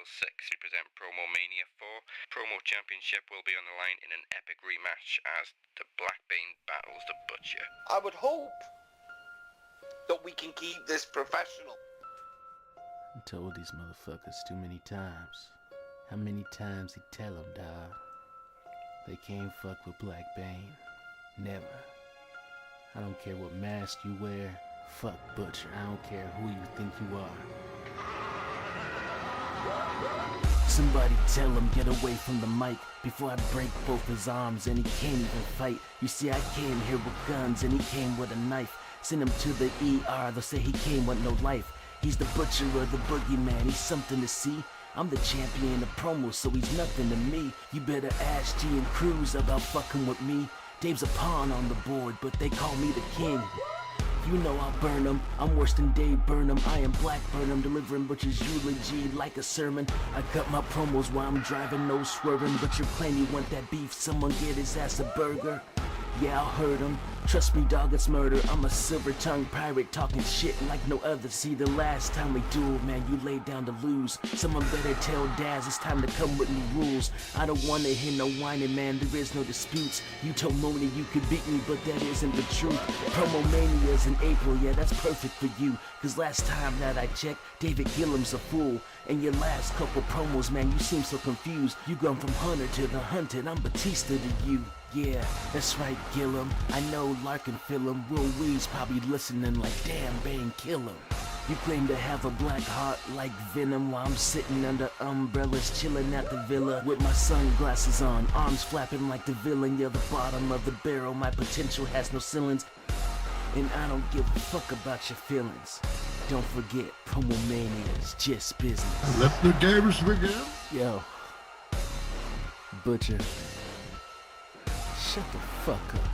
April 6th, we present Promo Mania 4. Promo Championship will be on the line in an epic rematch as the BlackBane battles the Butcher. I would hope that we can keep this professional. I told these motherfuckers too many times. How many times he tell them, dawg? They can't fuck with BlackBane. Never. I don't care what mask you wear. Fuck Butcher. I don't care who you think you are. Somebody tell him get away from the mic before I break both his arms and he can't even fight. You see, I came here with guns and he came with a knife. Send him to the ER, they'll say he came with no life. He's the butcher or the boogeyman, he's something to see. I'm the champion of promos, so he's nothing to me. You better ask G and Cruz about fucking with me. Dave's a pawn on the board, but they call me the king. You know I'll burn him, I'm worse than Dave Burnham. I am Black Burnham, delivering Butcher's eulogy like a sermon. I cut my promos while I'm driving, no swerving. Butcher claim you want that beef, someone get his ass a burger. Yeah, I'll hurt him. Trust me, dog, it's murder. I'm a silver-tongued pirate talking shit like no other. See, the last time we dueled, man, you laid down to lose. Someone better tell Daz it's time to come with new rules. I don't wanna hear no whining, man, there is no disputes. You told Mooney you could beat me, but that isn't the truth. Promo Mania's in April, yeah, that's perfect for you. Cause last time that I checked, David Gillum's a fool. And your last couple promos, man, you seem so confused. You gone from hunter to the hunted, I'm Batista to you. Yeah, that's right, Gillum. I know Larkin feel him. Will Wee's probably listening like, damn, Bane, kill him. You claim to have a black heart like Venom while I'm sitting under umbrellas chilling at the villa with my sunglasses on, arms flapping like the villain. You're the bottom of the barrel, my potential has no ceilings. And I don't give a fuck about your feelings. Don't forget, Promo Mania is just business. Let the games begin. Yo, Butcher, shut the fuck up.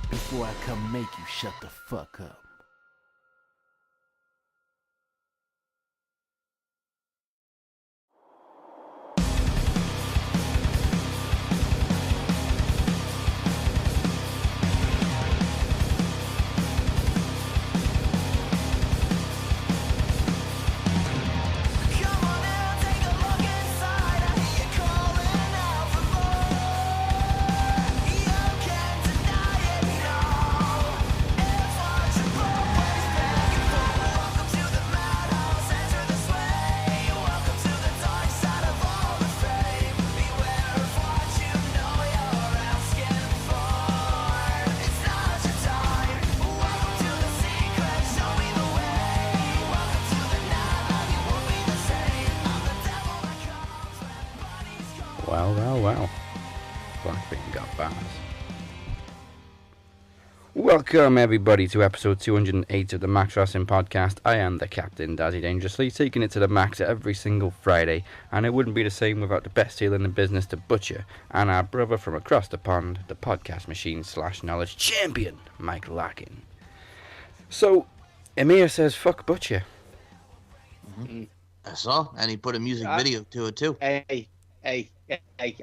Before I come make you shut the fuck up. Well. BlackBane got bars. Welcome everybody to episode 208 of the Max Wrestling Podcast. I am the Captain, Dazzy Dangerously, taking it to the max every single Friday, and it wouldn't be the same without the best heel in the business, the Butcher, and our brother from across the pond, the podcast machine / knowledge champion, Mike Larkin. So, Emir says fuck Butcher. Mm-hmm. I saw, and he put a music video to it too. Hey,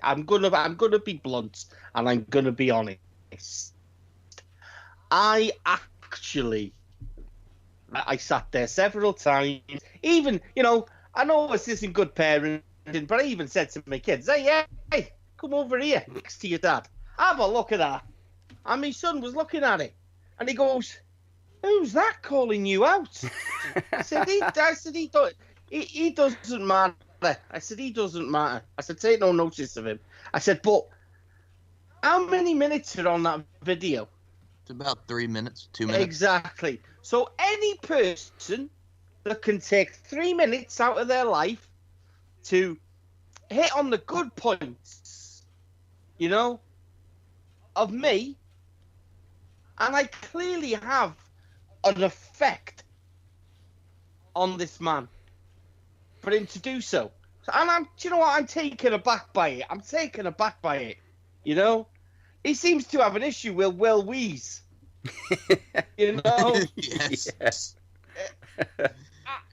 I'm gonna be blunt, and I'm gonna be honest. I sat there several times. Even, I know this isn't good parenting, but I even said to my kids, hey, come over here next to your dad. Have a look at that. And my son was looking at it, and he goes, "Who's that calling you out?" I said, he doesn't matter. I said, he doesn't matter. I said, take no notice of him. I said, but how many minutes are on that video? It's about 3 minutes, 2 minutes. Exactly. So any person that can take 3 minutes out of their life to hit on the good points, of me, and I clearly have an effect on this man for him to do so. And I'm taken aback by it. He seems to have an issue with Will Wees. Yes.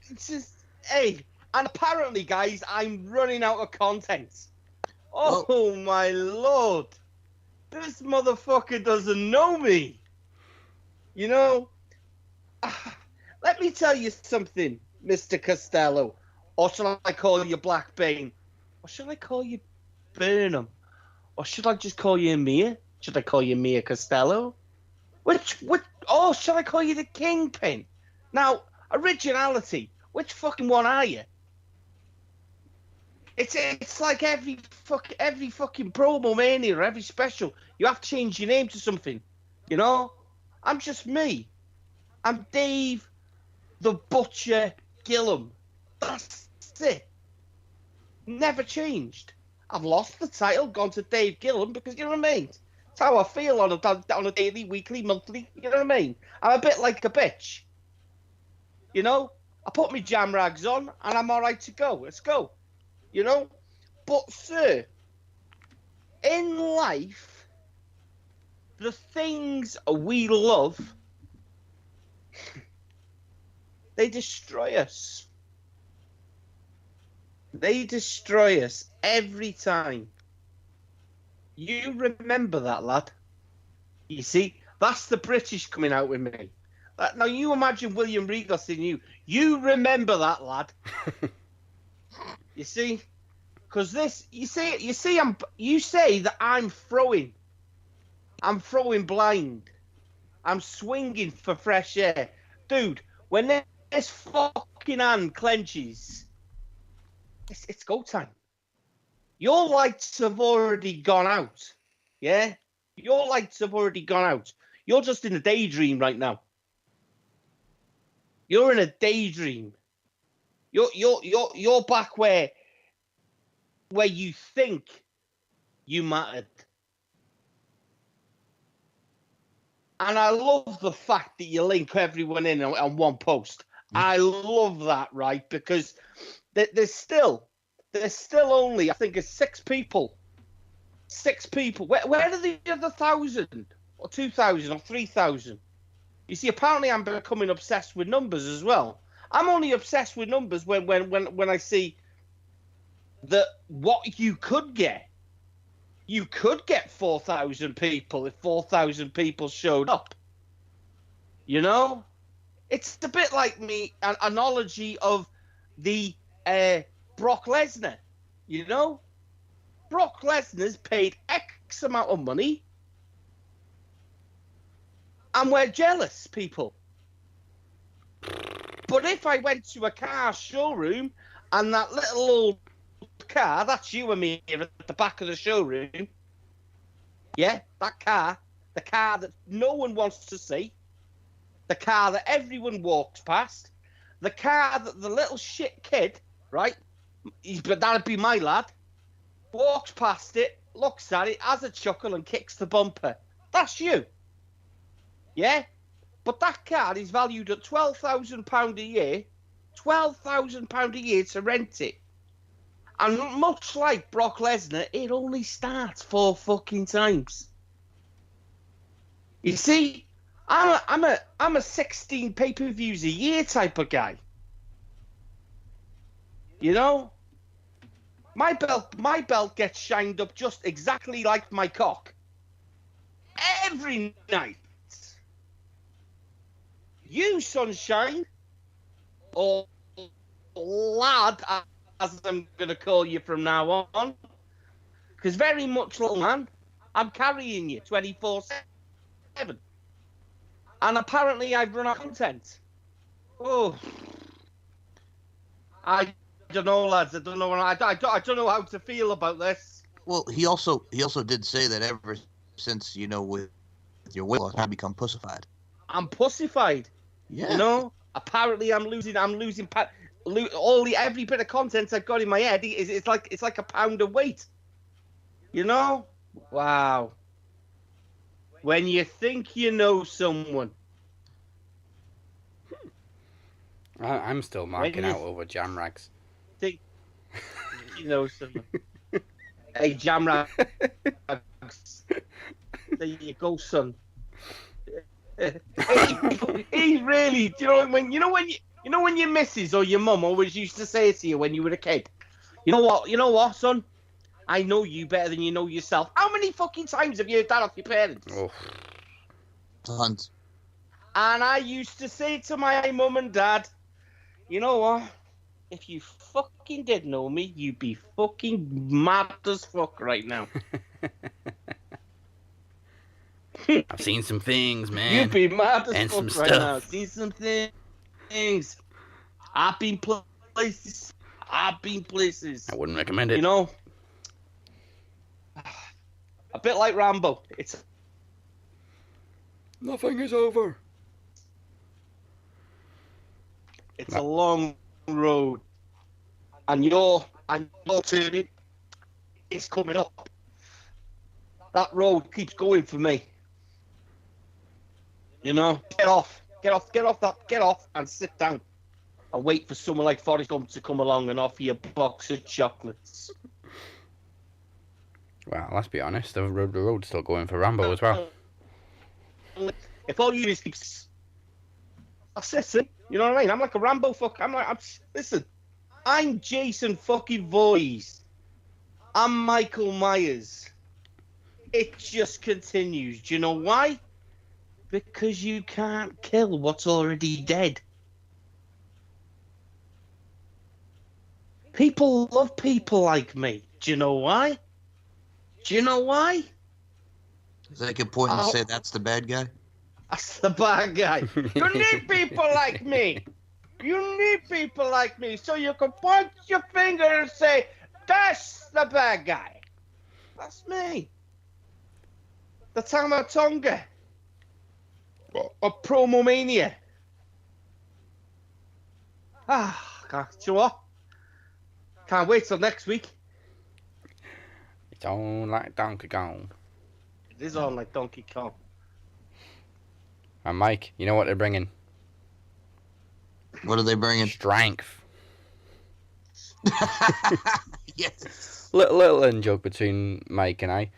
It's just, and apparently, guys, I'm running out of content. Oh, my Lord. This motherfucker doesn't know me. Let me tell you something. Mr. Costello? Or shall I call you BlackBane? Or shall I call you Burnham? Or should I just call you Emir? Should I call you Emir Costello? Or shall I call you the Kingpin? Now, originality. Which fucking one are you? It's like every fucking promo mania or every special, you have to change your name to something. You know? I'm just me. I'm Dave the Butcher Gillum. That's it. Never changed. I've lost the title, gone to Dave Gillum because, you know what I mean? It's how I feel on a daily, weekly, monthly, you know what I mean? I'm a bit like a bitch. You know? I put my jam rags on and I'm all right to go. Let's go. You know? But, sir, in life, the things we love, they destroy us. They destroy us every time. You remember that, lad. You see, that's the British coming out with me. Now, you imagine William Regal saying you remember that, lad. You see? Because this, you say that I'm throwing blind. I'm swinging for fresh air. Dude, when this fucking hand clenches, it's go time. Your lights have already gone out. Yeah? Your lights have already gone out. You're just in a daydream right now. You're in a daydream. You're back where you think you mattered. And I love the fact that you link everyone in on one post. I love that, right? Because there's still only, I think, 6 people. 6 people. Where are the other 1,000 or 2,000 or 3,000? You see, apparently I'm becoming obsessed with numbers as well. I'm only obsessed with numbers when I see that what you could get. You could get 4,000 people if 4,000 people showed up. You know? It's a bit like an analogy of the Brock Lesnar. You know? Brock Lesnar's paid X amount of money. And we're jealous, people. But if I went to a car showroom and that little old car, that's you and me at the back of the showroom. Yeah, that car. The car that no one wants to see. The car that everyone walks past. The car that the little shit kid, right? But that'd be my lad. Walks past it, looks at it, has a chuckle and kicks the bumper. That's you. Yeah? But that car is valued at £12,000 a year. £12,000 a year to rent it. And much like Brock Lesnar, it only starts 4 fucking times. You see, I'm a 16 pay-per-views a year type of guy. You know? My belt gets shined up just exactly like my cock. Every night. You, sunshine, or lad, as I'm going to call you from now on, because very much, little man, I'm carrying you 24/7. And apparently I've run out of content. Oh, I don't know, lads. I don't know. I don't know how to feel about this. Well, he also did say that ever since, you know, with your weight loss, I've become pussified. I'm pussified. Yeah. You know, apparently I'm losing every bit of content I've got in my head. It's like a pound of weight. You know? Wow. When you think you know someone. I'm still marking out over jam rags. Think you know someone. Hey, jam rags. There you go, son. He really, do you know when your missus or your mum always used to say to you when you were a kid, you know what, son? I know you better than you know yourself. How many fucking times have you heard that off your parents? Oh. Tons. And I used to say to my mum and dad, You know what? If you fucking did know me, you'd be fucking mad as fuck right now. I've seen some things, man. You'd be mad as and fuck some right stuff. now. See some things. I've been places. I wouldn't recommend it. You know, a bit like Rambo. Nothing is over. It's a long road, and your turning is coming up. That road keeps going for me. You know, get off, and sit down, and wait for someone like Forrest Gump to come along and offer you a box of chocolates. Well, let's be honest, the road's still going for Rambo as well. If all you do is keep, that's it. You know what I mean? I'm like a Rambo fuck. Listen, I'm Jason fucking Voorhees. I'm Michael Myers. It just continues. Do you know why? Because you can't kill what's already dead. People love people like me. Do you know why? Is that a good point to say that's the bad guy? That's the bad guy. You need people like me. So you can point your finger and say, that's the bad guy. That's me. The Tama Tonga. Or Promo Mania. Do you know what? Can't wait till next week. It's on like Donkey Kong. It is on like Donkey Kong. And Mike, you know what they're bringing? What are they bringing? Strength. Yes. Little in joke between Mike and I.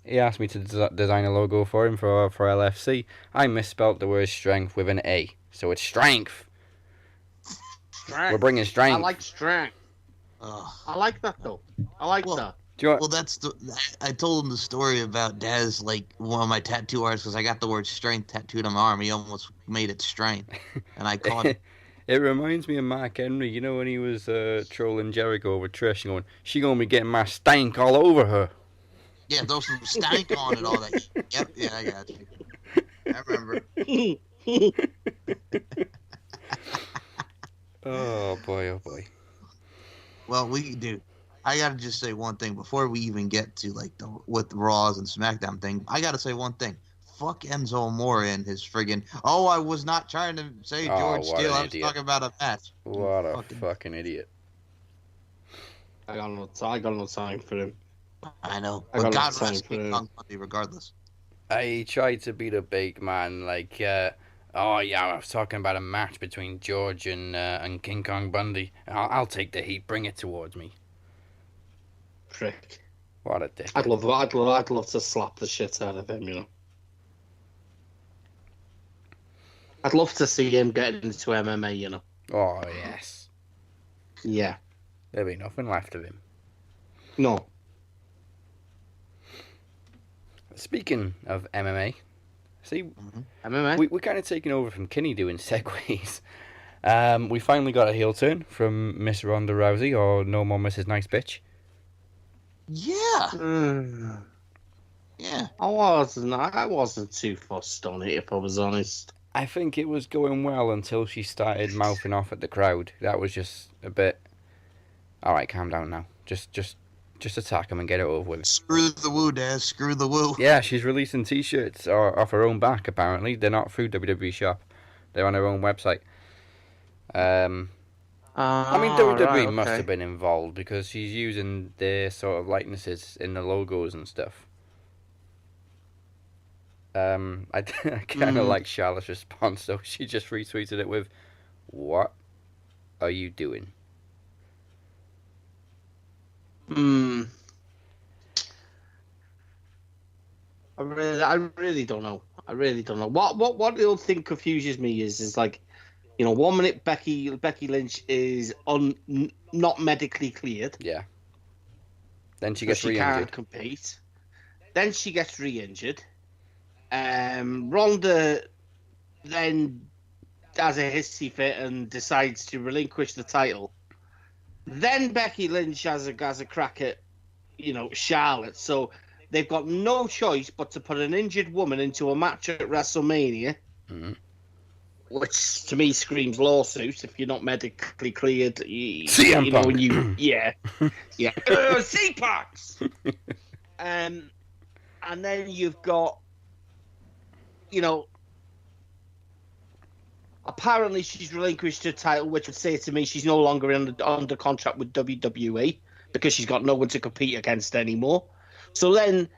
He asked me to design a logo for him for LFC. I misspelled the word strength with an A, so it's strength. We're bringing strength. I like strength. I like that though. I like that. Well, I told him the story about Daz, like one of my tattoo artists, because I got the word strength tattooed on my arm. He almost made it strength, and I caught it. It reminds me of Mark Henry. You know when he was trolling Jericho with Trish and going, she gonna be getting my stank all over her. Yeah, throw some stank on it, all that. Yep, yeah, I got you. I remember. Oh boy. Well, I gotta just say one thing before we even get to like with the Raws and SmackDown thing. I gotta say one thing. Fuck Enzo Amore and his friggin'. Oh, I was not trying to say George Steele. I was talking about a match. What a fucking idiot. I got no time for him. I know. But God rest King Kong Bundy regardless. I tried to be the big man, like, oh yeah, I was talking about a match between George and King Kong Bundy. I'll take the heat. Bring it towards me. Prick. What a dick. I'd love to slap the shit out of him, you know. I'd love to see him getting into MMA, you know. Oh, yes. Yeah. There'll be nothing left of him. No. Speaking of MMA, see, MMA? we're kind of taking over from Kinney doing segues. We finally got a heel turn from Miss Ronda Rousey, or No More Mrs. Nice Bitch. Yeah. Yeah. I wasn't too fussed on it, if I was honest. I think it was going well until she started mouthing off at the crowd. That was just a bit. All right, calm down now. Just attack him and get it over with. Screw the woo, Daz. Screw the woo. Yeah, she's releasing T-shirts off her own back. Apparently, they're not through WWE shop. They're on her own website. I mean, WWE must have been involved because she's using their sort of likenesses in the logos and stuff. I kind of like Charlotte's response though. She just retweeted it with, "What are you doing?" I really don't know. What the other thing confuses me is like, you know, 1 minute Becky Lynch is not medically cleared. Yeah. Then she gets re-injured. Can't compete. Then she gets re-injured. Ronda then has a hissy fit and decides to relinquish the title. Then Becky Lynch has a crack at, Charlotte. So they've got no choice but to put an injured woman into a match at WrestleMania, which to me screams lawsuit. If you're not medically cleared, yeah, CPAX. And then you've got, apparently she's relinquished her title, which would say to me she's no longer under contract with WWE because she's got no one to compete against anymore. So then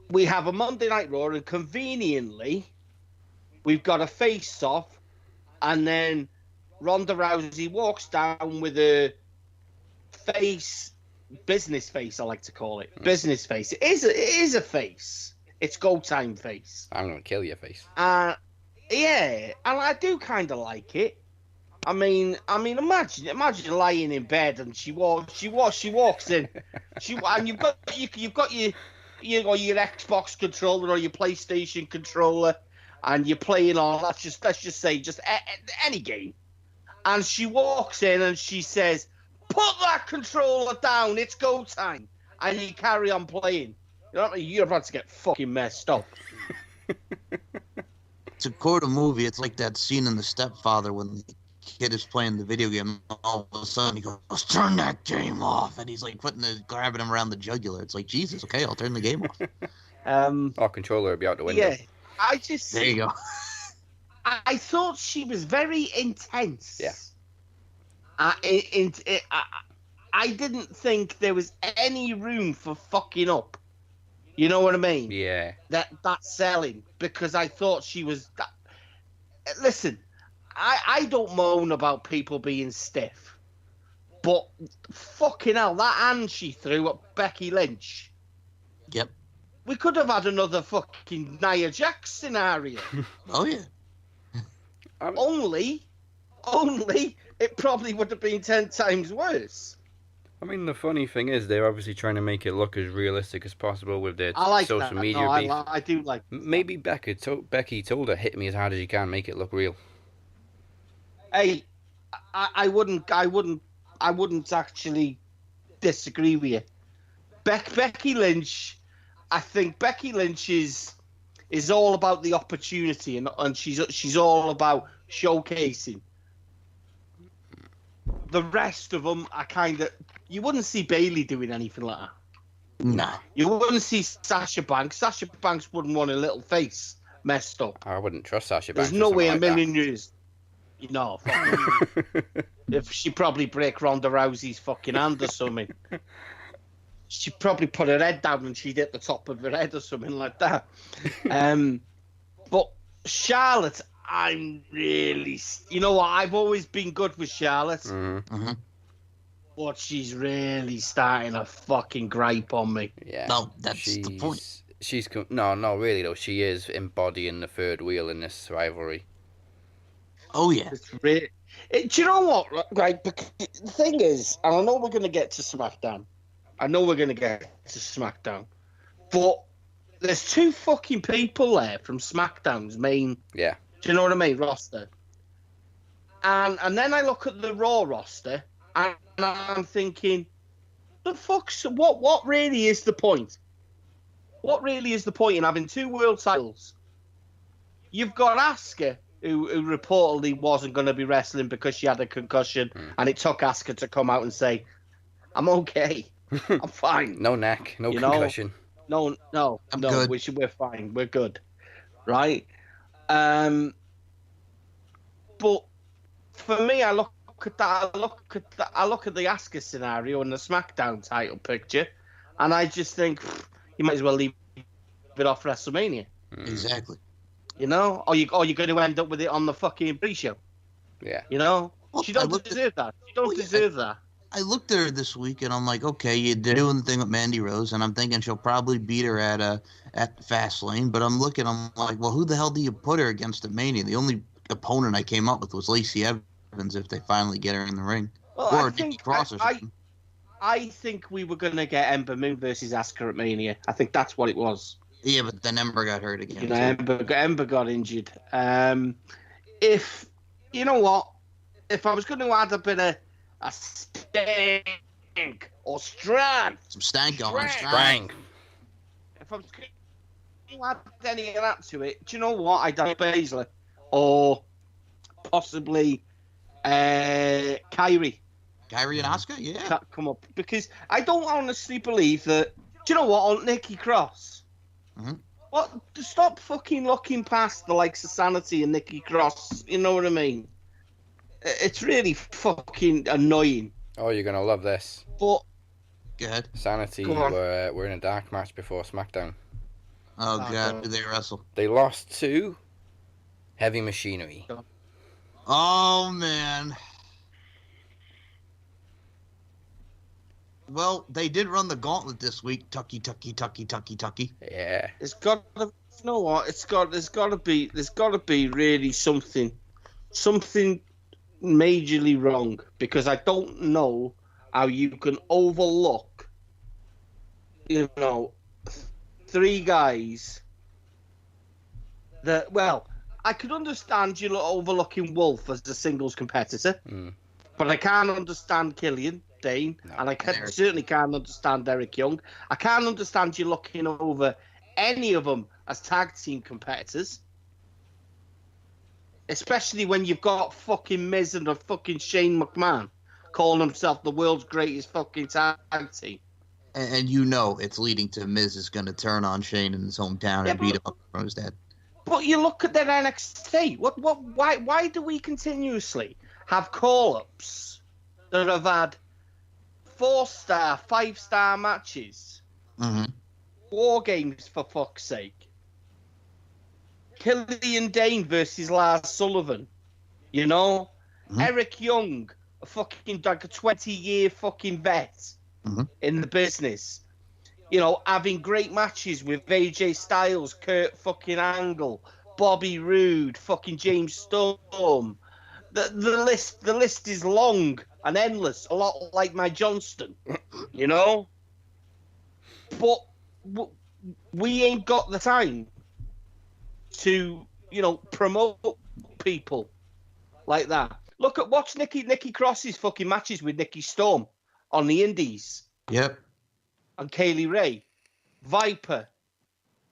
we have a Monday Night Raw, and conveniently, we've got a face-off, and then Ronda Rousey walks down with a business face, I like to call it. Business face. It is a face. It's go time face. I'm going to kill your face. Yeah, and I do kind of like it. I mean, imagine lying in bed and she walks in, and you've got your Xbox controller or your PlayStation controller, and you're playing on let's just say any game, and she walks in and she says, "Put that controller down, it's go time," and you carry on playing. You're about to get fucking messed up. To quote a movie, it's like that scene in The Stepfather when the kid is playing the video game, and all of a sudden he goes, "Turn that game off," and he's like grabbing him around the jugular. It's like, Jesus, okay, I'll turn the game off. Our controller will be out the window. Yeah, there you go. I thought she was very intense. Yeah. I didn't think there was any room for fucking up. You know what I mean? Yeah. That selling, because I thought she was. Listen, I don't moan about people being stiff, but fucking hell, that hand she threw at Becky Lynch. Yep. We could have had another fucking Nia Jax scenario. Oh yeah. Only, it probably would have been 10 times worse. I mean, the funny thing is, they're obviously trying to make it look as realistic as possible with their social media beef. I do like that. Maybe Becky told her, "Hit me as hard as you can, make it look real." Hey, I wouldn't actually disagree with you. Becky Lynch, I think Becky Lynch is all about the opportunity, and she's all about showcasing. The rest of them are kind of... You wouldn't see Bayley doing anything like that. No. You wouldn't see Sasha Banks. Sasha Banks wouldn't want a little face messed up. I wouldn't trust Sasha Banks. There's no way a million years. If she probably break Ronda Rousey's fucking hand or something. She'd probably put her head down and she'd hit the top of her head or something like that. But Charlotte... I'm really... You know what? I've always been good with Charlotte. Mm-hmm. But she's really starting to fucking gripe on me. Yeah. No, that's the point. No, really, though. She is embodying the third wheel in this rivalry. Oh, yeah. Do you know what? Right, because the thing is, and I know we're going to get to SmackDown. But there's two fucking people there from SmackDown's main... Yeah. Do you know what I mean? Roster. And then I look at the Raw roster, and I'm thinking, what really is the point? What really is the point in having two world titles? You've got Asuka, who reportedly wasn't going to be wrestling because she had a concussion, and it took Asuka to come out and say, "I'm okay. I'm fine. No neck, no concussion. No, good. We're fine. We're good." Right? But for me, I look at that. I look at the Asuka scenario and the SmackDown title picture, and I just think you might as well leave it off WrestleMania. Exactly. You know, or you're going to end up with it on the fucking pre-show. Yeah. You know, Well, she don't deserve that. She don't deserve that. I looked at her this week and I'm like, okay, they're doing the thing with Mandy Rose, and I'm thinking she'll probably beat her at Fastlane. But I'm like, well, who the hell do you put her against at Mania? The only opponent I came up with was Lacey Evans if they finally get her in the ring, or Nikki Cross or something. I think we were going to get Ember Moon versus Asuka at Mania. I think that's what it was. Yeah, but then Ember got hurt again. You know, Ember got injured. If you know what? If I was going to add a bit of a stank or strength, Some stank on Strang. if I was going to add any of that to it, do you know what? I'd have Baszler or possibly Kyrie. Kyrie and Asuka, yeah. Come up, because I don't honestly believe that. Do you know what? On Nikki Cross, what? Stop fucking looking past the likes of Sanity and Nikki Cross. You know what I mean? It's really fucking annoying. Oh, you're gonna love this. But Go ahead. Sanity Go on. were in a dark match before SmackDown. Oh god, did they wrestle? They lost to Heavy Machinery. Oh man. Well, they did run the gauntlet this week. Tucky. Yeah. it's got to. You know what? There's got to be really something majorly wrong, because I don't know how you can overlook, you know, three guys that, well, I could understand you overlooking Wolf as a singles competitor, but I can't understand Killian Dane, and I certainly can't understand Eric Young. I can't understand you looking over any of them as tag team competitors. Especially when you've got fucking Miz and a fucking Shane McMahon calling himself the world's greatest fucking tag team. And you know it's leading to Miz is going to turn on Shane in his hometown and beat him up from his dad. But you look at their NXT. Why do we continuously have call-ups that have had 4-star, 5-star matches? War games, for fuck's sake. Killian Dane versus Lars Sullivan, you know? Eric Young, a fucking like a 20-year fucking vet in the business, you know, having great matches with AJ Styles, Kurt fucking Angle, Bobby Roode, fucking James Storm. The list is long and endless, a lot like my Johnston, you know? But we ain't got the time to, you know, promote people like that. Watch Nikki Cross's fucking matches with Nikki Storm on the Indies. Yep. And Kaylee Ray, Viper,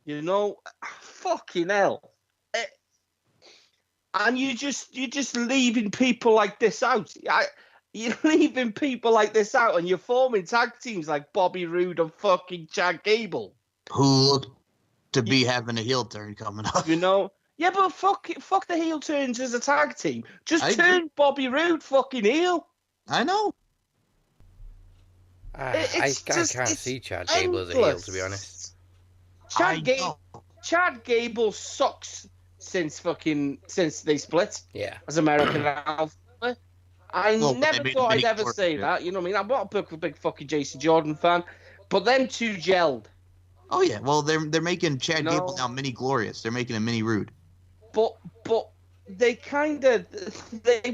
you know, fucking hell. And you're just leaving people like this out. You're leaving people like this out, and you're forming tag teams like Bobby Roode and fucking Chad Gable, who look to be having a heel turn coming up. You know? Yeah, but fuck the heel turns as a tag team. Just turn Bobby Roode fucking heel. I know. I can't see Chad Gable as a heel, to be honest. Chad Gable sucks since they split. Yeah. As American Alpha. I never thought I'd ever say that. You know what I mean? I'm not a big fucking JC Jordan fan, but them two gelled. Oh yeah, well they're making Chad Gable now mini glorious. They're making him mini rude. But they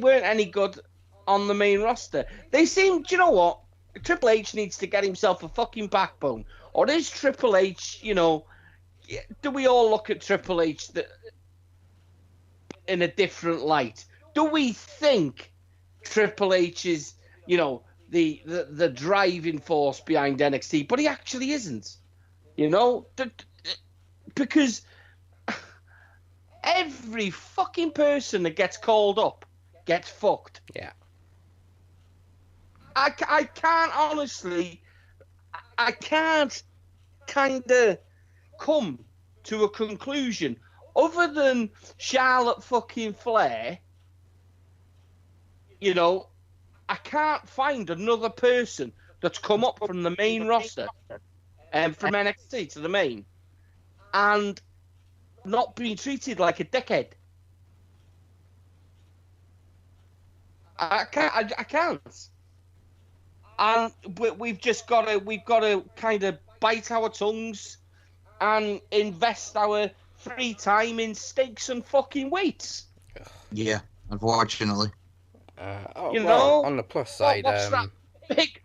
weren't any good on the main roster. They seem, do you know what? Triple H needs to get himself a fucking backbone. Or is Triple H, you know, do we all look at Triple H in a different light? Do we think Triple H is, you know, the driving force behind NXT? But he actually isn't. You know, because every fucking person that gets called up gets fucked. Yeah. I can't honestly, I can't kind of come to a conclusion other than Charlotte fucking Flair. You know, I can't find another person that's come up from the main roster. From NXT to the main, and not being treated like a dickhead. I can't. And we've got to kind of bite our tongues and invest our free time in steaks and fucking weights. Yeah, unfortunately. You know, on the plus side, what's that big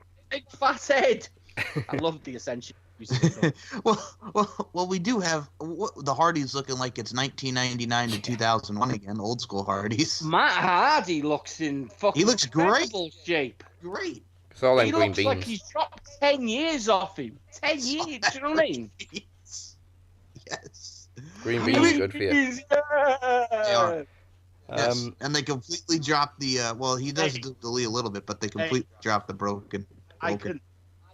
fat head I love the Ascension music. well, we do have the Hardys looking like it's 1999 to 2001 again, old school Hardys. Matt Hardy looks in fucking He looks great. incredible shape. Great. It's all them He green looks beans. like he's dropped 10 years off him. 10 years, do you know what I mean? Yes. Green beans good for you. They are. Yes. Um, And they completely dropped the. Well, he does delete a little bit, but they completely dropped the broken.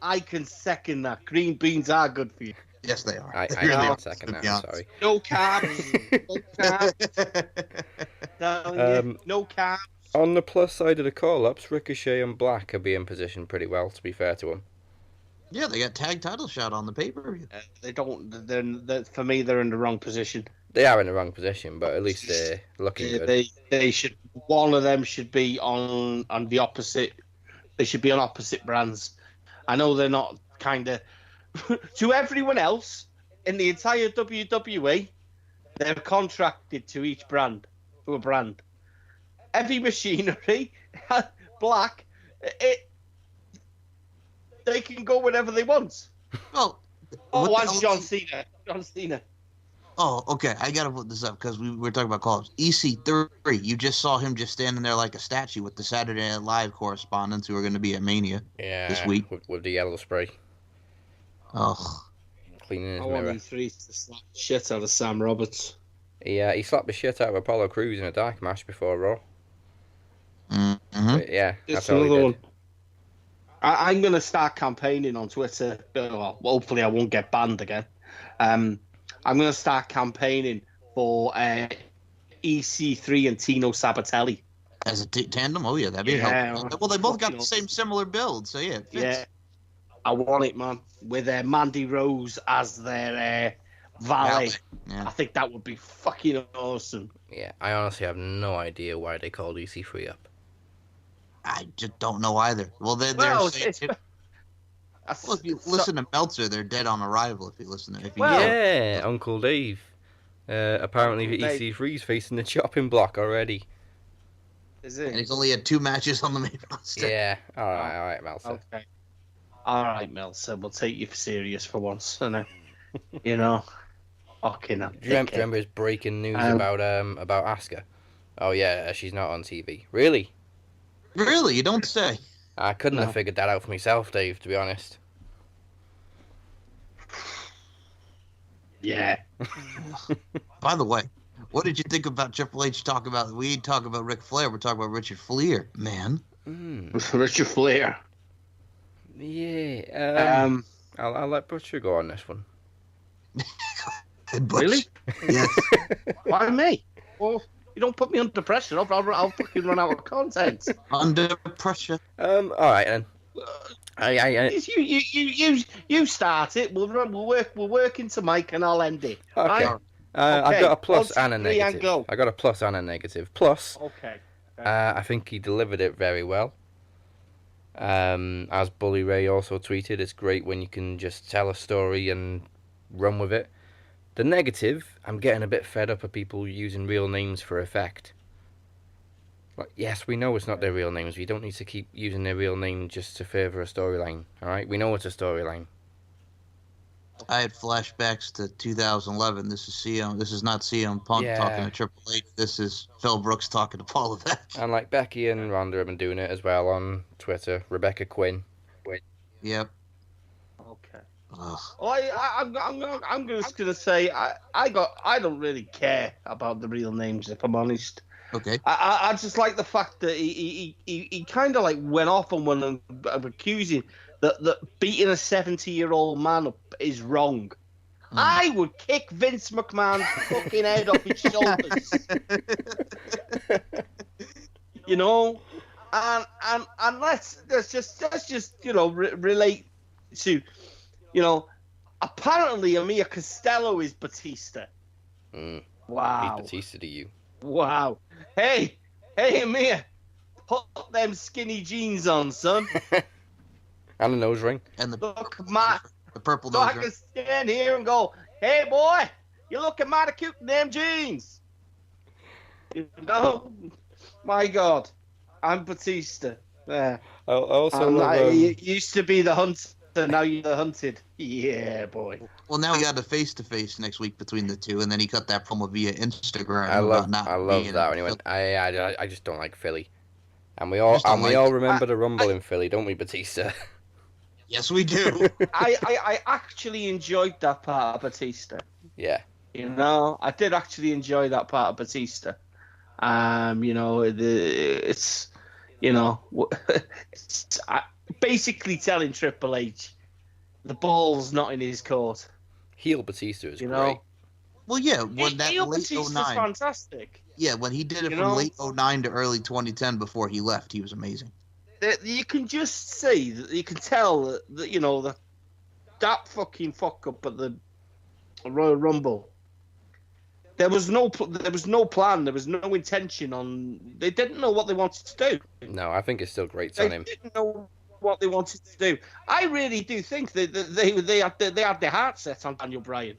I can second that. Green beans are good for you. Yes, they are. I They really can't are, second to that. be I'm honest. sorry. No carbs. No carbs. Telling you, no carbs. On the plus side of the call-ups, Ricochet and Black are being positioned pretty well, to be fair to them. Yeah, they got tag title shot on the pay-per-view. They don't. They're, for me, they're in the wrong position. They are in the wrong position, but at least they're looking good. They should. One of them should be on the opposite. They should be on opposite brands. I know they're not kind of. To everyone else in the entire WWE, they're contracted to each brand, to a brand. Heavy Machinery, Black, they can go whenever they want. Well, Oh, what and the hell John is Cena. John Cena. Oh, okay. I gotta put this up because we were talking about calls. EC3, you just saw him just standing there like a statue with the Saturday Night Live correspondents who are going to be at Mania this week. With the yellow spray. Oh, Cleaning his I want mirror. these three to slap the shit out of Sam Roberts. He slapped the shit out of Apollo Crews in a dark match before Raw. mm-hmm. But yeah, Just that's all he another did. one. I'm going to start campaigning on Twitter. Well, hopefully I won't get banned again. I'm going to start campaigning for EC3 and Tino Sabatelli. As a tandem? Oh, yeah, that'd be helpful. Well, they both got the same similar build, so yeah, it fits. Yeah, I want it, man. With Mandy Rose as their valet. Yeah. I think that would be fucking awesome. Yeah, I honestly have no idea why they called EC3 up. I just don't know either. Well, they're saying, well, if you listen to Meltzer, they're dead on arrival. If you listen to, Yeah, Uncle Dave. Apparently the Uncle Dave. EC3's facing the chopping block already. Is and it? he's only had 2 matches on the main roster. Yeah, alright, Meltzer. Okay. All right, Meltzer. We'll take you serious for once, you know. Fucking Do you remember his breaking news about Asuka? Oh yeah, she's not on TV. Really? Really? You don't say. I couldn't have figured that out for myself, Dave, to be honest. Yeah. By the way, what did you think about Triple H talk about? We ain't talking about Ric Flair. We're talking about Richard Flair, man. Richard Flair. Yeah. I'll let Butcher go on this one. Really? Yes. Why me? Well, you don't put me under pressure. I'll fucking run out of content. Under pressure. All right then. You start it. We'll work into Mike and I'll end it. Okay. Right? I've got a plus 1, 2, and a 3 and negative. go. I got a plus and a negative. Plus, Okay. I think he delivered it very well. As Bully Ray also tweeted, it's great when you can just tell a story and run with it. The negative, I'm getting a bit fed up of people using real names for effect. Like, yes, we know it's not their real names. We don't need to keep using their real name just to further a storyline. All right, we know it's a storyline. I had flashbacks to 2011. This is CM. This is not CM Punk talking to Triple H. This is Phil Brooks talking to Paul Levesque. And like Becky and Ronda have been doing it as well on Twitter. Rebecca Quinn. Yep. Okay. Ugh. Well, I'm just gonna say I don't really care about the real names, if I'm honest. Okay. I just like the fact that he kind of like went off on one of accusing that beating a 70-year-old man up is wrong. I would kick Vince McMahon's fucking head off his shoulders. You know, and let's just relate to, apparently Emir Costello is Batista. Wow. He's Batista to you. Wow. Hey, Amir, put them skinny jeans on, son. And a nose ring. And the purple So nose I ring. can stand here and go, hey, boy, you're looking mighty cute in them jeans. You know? My God. I'm Batista. Yeah. I also love, It used to be the Hunter So now you're hunted. Yeah, boy. Well, now we got a face-to-face next week between the two, and then he cut that promo via Instagram. I love that when he went. I just don't like Philly, and we all remember the Rumble in Philly, don't we, Batista? Yes, we do. I actually enjoyed that part of Batista. Yeah. You know, I did actually enjoy that part of Batista. You know, it's basically telling Triple H the ball's not in his court. Heel Batista is great. Know? Well, yeah, when that heel late Batista's 09. fantastic. Yeah, when he did it from late 09 to early 2010 before he left, he was amazing. You can just see, you can tell that you know, that fucking fuck up at the Royal Rumble. There was no plan. There was no intention on. They didn't know what they wanted to do. No, I think it's still great on him. They didn't know what they wanted to do. I really do think that they had their heart set on Daniel Bryan,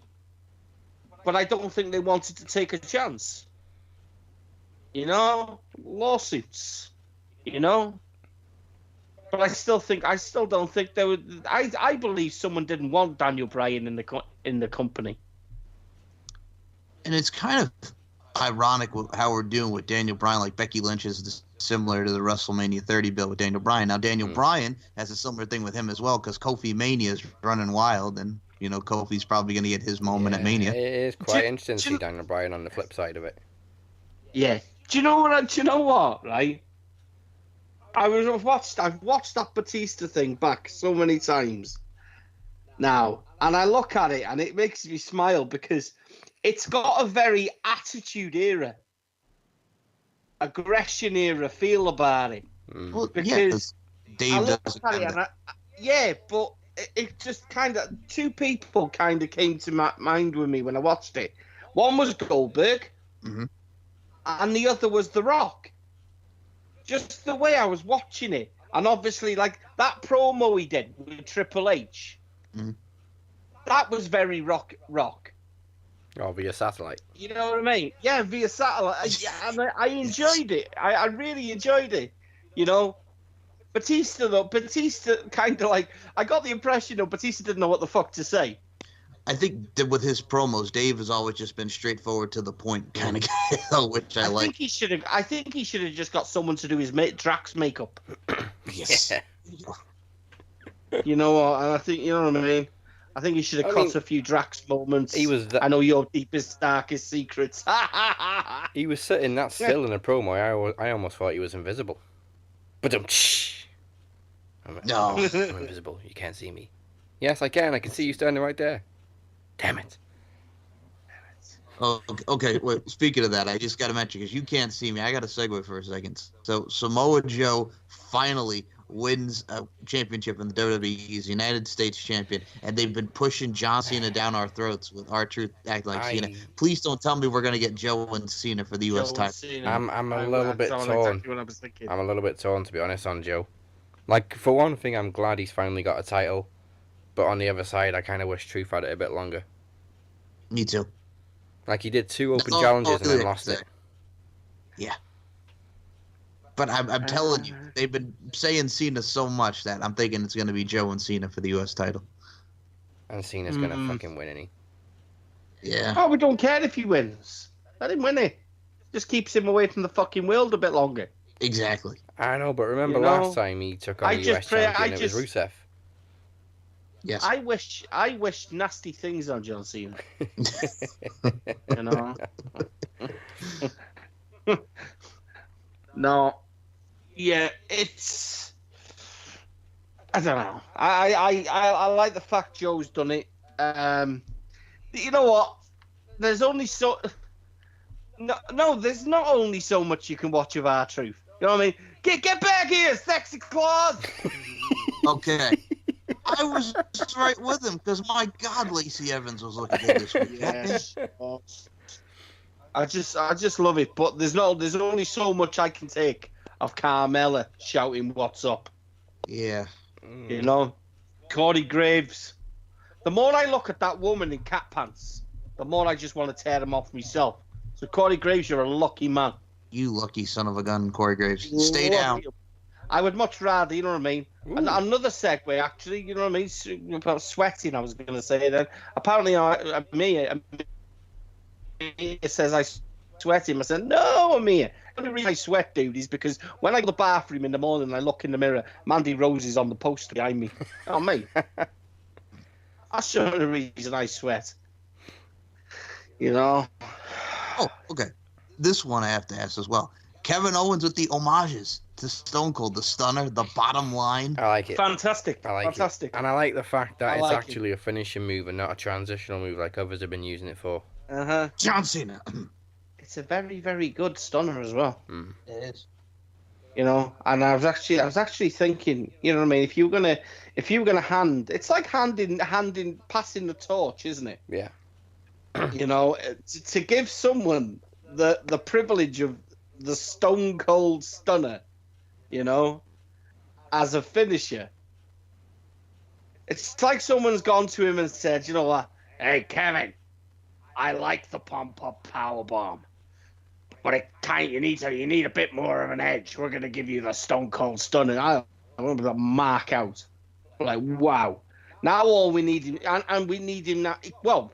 but I don't think they wanted to take a chance. You know, lawsuits. You know, but I still don't think they would. I believe someone didn't want Daniel Bryan in the company. And it's kind of ironic how we're doing with Daniel Bryan. Like Becky Lynch is similar to the WrestleMania 30 bill with Daniel Bryan. Now Daniel Bryan has a similar thing with him as well because Kofi Mania is running wild, and you know Kofi's probably going to get his moment at Mania. It is quite interesting to see Daniel Bryan on the flip side of it. Yeah. Do you know what? Right. I've watched that Batista thing back so many times now, and I look at it and it makes me smile because it's got a very attitude era, aggression era feel about it. Well, because Dave does it. But it just kind of two people kind of came to my mind with me when I watched it. One was Goldberg, and the other was The Rock. Just the way I was watching it, and obviously like that promo he did with Triple H, that was very rock. Oh, via satellite. You know what I mean? Yeah, via satellite. I enjoyed it. I really enjoyed it. You know, Batista kind of like, I got the impression that Batista didn't know what the fuck to say. I think that with his promos, Dave has always just been straightforward to the point kind of guy, which I like. I think he should have just got someone to do his Drax makeup. Yes. You know what? I think, you know what I mean? I think he should have cut a few Drax moments. I know your deepest, darkest secrets. He was sitting that still in a promo. I almost thought he was invisible. But no, I'm invisible. You can't see me. Yes, I can. I can see you standing right there. Damn it. Oh, okay. Wait, speaking of that, I just got to mention, because you can't see me, I got to segue for a second. So Samoa Joe finally wins a championship in the WWE. He's United States champion, and they've been pushing John Cena down our throats with R-Truth acting like Cena. Please don't tell me we're going to get Joe and Cena for the U.S. title. I'm a little bit torn. Exactly what I was thinking. I'm a little bit torn, to be honest, on Joe. Like, for one thing, I'm glad he's finally got a title. But on the other side, I kind of wish Truth had it a bit longer. Me too. Like, he did 2 open challenges and then lost it. Yeah. But I'm telling you, they've been saying Cena so much that I'm thinking it's going to be Joe and Cena for the U.S. title. And Cena's going to fucking win, isn't he? Yeah. Oh, we don't care if he wins. Let him win it. Just keeps him away from the fucking world a bit longer. Exactly. I know, but remember last time he took on the US champion, it was Rusev. Yes. I wish nasty things on John Cena. You know. No. Yeah, it's. I don't know. I like the fact Joe's done it. You know what? There's only so. No, there's not only so much you can watch of R-Truth. You know what I mean? Get back here, sexy claws. Okay. I was just right with him because my God, Lacey Evans was looking good this week. Yes. I just love it, but there's only so much I can take of Carmella shouting "What's up?" Yeah. You know, Corey Graves. The more I look at that woman in cat pants, the more I just want to tear them off myself. So Corey Graves, you're a lucky man. You lucky son of a gun, Corey Graves. Stay down. I would much rather, you know what I mean? Ooh. Another segue, actually, you know what I mean? About sweating, I was going to say then. Apparently, Amir says I sweat him. I said, no, Amir. The only reason I sweat, dude, is because when I go to the bathroom in the morning and I look in the mirror, Mandy Rose is on the poster behind me. Oh, mate. That's the only reason I sweat. You know? Oh, okay. This one I have to ask as well. Kevin Owens with the homages to Stone Cold, the stunner, the bottom line. I like it. Fantastic. I like Fantastic. it. And I like the fact that it's like actually a finishing move and not a transitional move like others have been using it for. Uh-huh. John Cena. It's a very, very good stunner as well. Mm. It is. You know, and I was actually thinking, you know what I mean? If you were gonna hand, it's like passing the torch, isn't it? Yeah. You know, to give someone the privilege of the Stone Cold Stunner, you know, as a finisher. It's like someone's gone to him and said, you know what? Hey, Kevin, I like the pump-up powerbomb, but you need a bit more of an edge. We're going to give you the Stone Cold Stunner. I remember that mark out. Like, wow. Now all we need him, and we need him now. Well,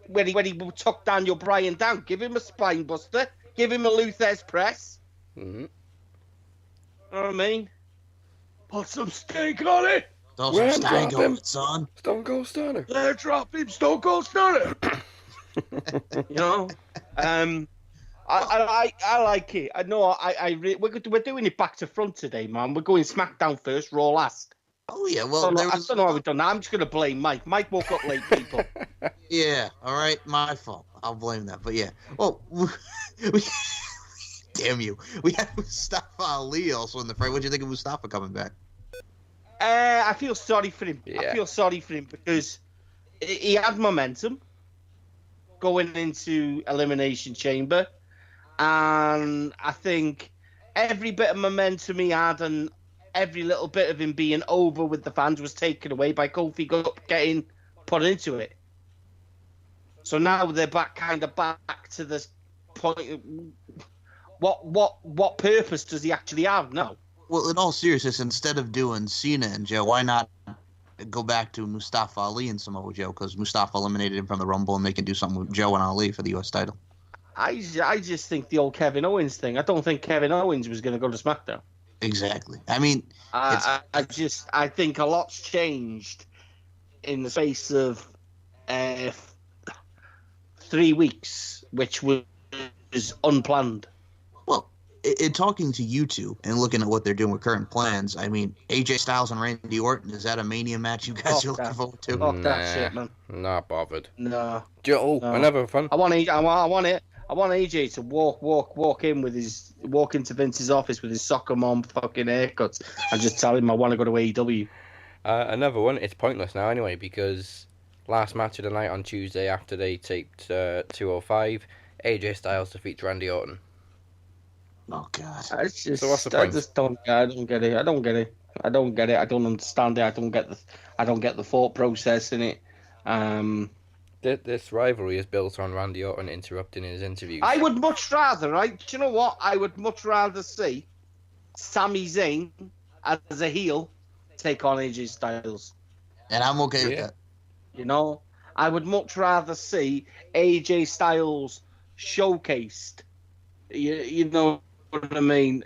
when he took Daniel Bryan down, give him a spine buster, give him a Luther's press. Mm-hmm. You know what I mean? Put some steak on it. Those are steak on it, son. Stone Cold Stunner. Yeah, drop him, Stone Cold Stunner. You know, I like it. I know. We're doing it back to front today, man. We're going SmackDown first, Raw last. Oh, yeah. Well, I don't know how we've done that. I'm just going to blame Mike. Mike woke up late, people. Yeah, all right. My fault. I'll blame that. But, yeah. Well, damn you. We had Mustafa Ali also in the fight. What do you think of Mustafa coming back? I feel sorry for him. Yeah. I feel sorry for him because he had momentum going into Elimination Chamber. And I think every bit of momentum he had and every little bit of him being over with the fans was taken away by Kofi getting put into it. So now they're back to this point. What purpose does he actually have now? Well, in all seriousness, instead of doing Cena and Joe, why not go back to Mustafa Ali and Samoa Joe? Because Mustafa eliminated him from the Rumble, and they can do something with Joe and Ali for the U.S. title. I just think the old Kevin Owens thing. I don't think Kevin Owens was going to go to SmackDown. Exactly. I mean, I think a lot's changed in the space of 3 weeks, which was unplanned. well, in talking to you two and looking at what they're doing with current plans, I mean, AJ Styles and Randy Orton, is that a Mania match you guys are looking forward to? Fuck that shit, man. Not bothered. No. Another fun. I want AJ to walk into Vince's office with his soccer mom fucking haircuts and just tell him I want to go to AEW. Another one. It's pointless now anyway because last match of the night on Tuesday after they taped 205, AJ Styles defeats Randy Orton. Oh, God. So what's the point? I don't get it. I don't understand it. I don't get the thought process in it. This rivalry is built on Randy Orton interrupting his interviews. I would much rather, right? Do you know what? I would much rather see Sami Zayn as a heel take on AJ Styles. And I'm okay with that. You know, I would much rather see AJ Styles showcased. You know what I mean?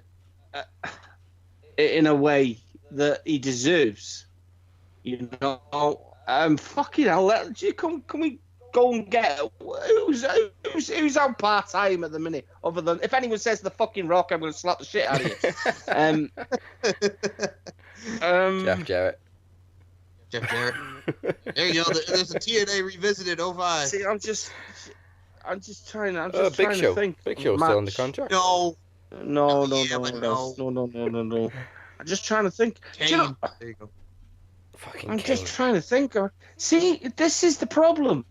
In a way that he deserves. You know, fucking hell. Can we go and get who's out part time at the minute? Other than if anyone says the fucking Rock, I'm going to slap the shit out of you. Jeff Jarrett. There you go. There's a TNA Revisited 05. See, I'm just trying to think. Big Show's still under contract. No. No. I'm just trying to think. Kane. Do you know, There you go. Fucking I'm Kane. just trying to think. See, this is the problem.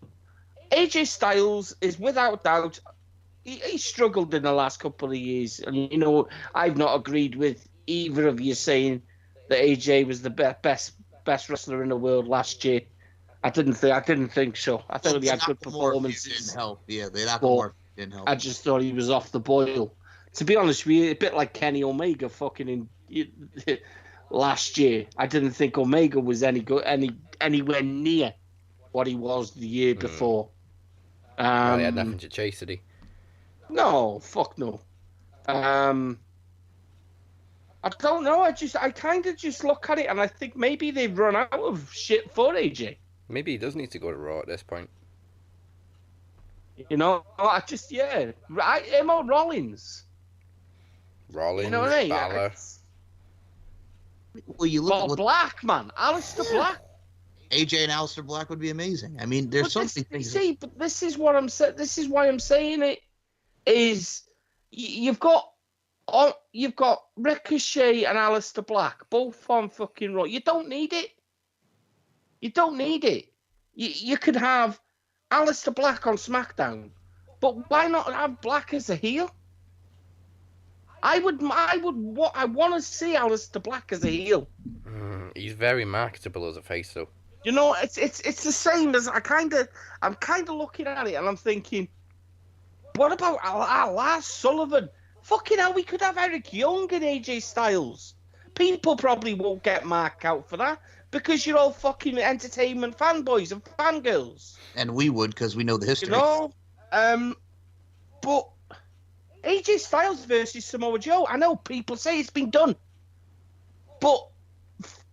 AJ Styles is without doubt. He struggled in the last couple of years, and you know I've not agreed with either of you saying that AJ was the best wrestler in the world last year. I didn't think so. I thought he had good performances. Didn't help. Yeah, the Nakamura didn't help. I just thought he was off the boil. To be honest with you, a bit like Kenny Omega fucking in last year. I didn't think Omega was anywhere near what he was the year before. Well, he had nothing to chase, did he? No, fuck no. I don't know. I kind of just look at it and I think maybe they've run out of shit for AJ. Maybe he does need to go to Raw at this point. You know, him or Rollins. Rollins, You know what I mean? Balor. Well, you look at what Black, man. Aleister Black. AJ and Aleister Black would be amazing. I mean, there's so many things. See, but this is what I'm saying. This is why I'm saying it. Is you've got Ricochet and Aleister Black both on fucking Raw. You don't need it. You don't need it. You could have Aleister Black on SmackDown, but why not have Black as a heel? I want to see Aleister Black as a heel. He's very marketable as a face, though. You know, it's the same as I'm kind of looking at it and I'm thinking, what about Lars Sullivan? Fucking hell, we could have Eric Young and AJ Styles. People probably won't get marked out for that because you're all fucking entertainment fanboys and fangirls. And we would because we know the history. You know, but AJ Styles versus Samoa Joe, I know people say it's been done, but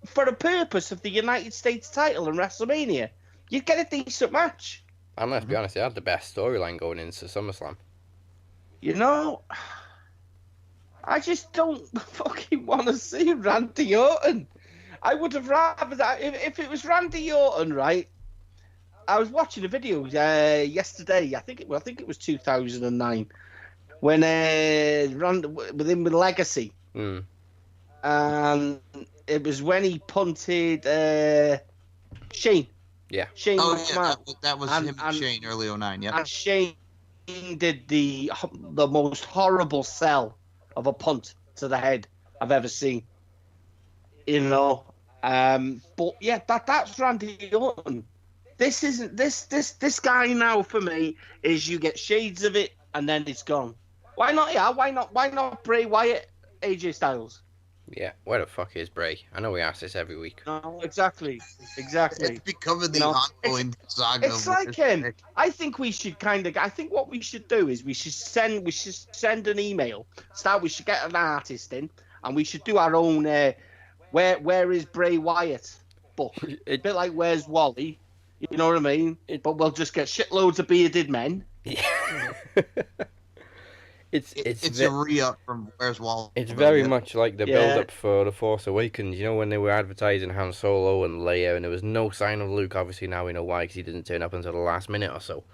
for the purpose of the United States title and WrestleMania, you'd get a decent match. And let's be honest, they had the best storyline going into SummerSlam. You know, I just don't fucking want to see Randy Orton. I would have rather that if it was Randy Orton, right? I was watching a video yesterday. I think it was 2009 when with Legacy, and it was when he punted Shane. Yeah. Shane. Oh yeah, that was him and Shane early 09. Yeah. And Shane did the most horrible sell of a punt to the head I've ever seen. You know, but yeah, that's Randy Orton. This isn't this guy now for me is you get shades of it and then it's gone. Why not? Yeah, why not Bray Wyatt, AJ Styles? Yeah, where the fuck is Bray? I know we ask this every week. No, exactly. It's becoming the ongoing saga. It's like him. I think we should I think what we should do is we should send an email. We should get an artist in, and we should do our own. Where is Bray Wyatt book? A bit like Where's Wally? You know what I mean? But we'll just get shitloads of bearded men. Yeah. It's a re-up from Where's Wally. It's very much like the build-up for The Force Awakens. You know, when they were advertising Han Solo and Leia, and there was no sign of Luke. Obviously, now we know why, because he didn't turn up until the last minute or so.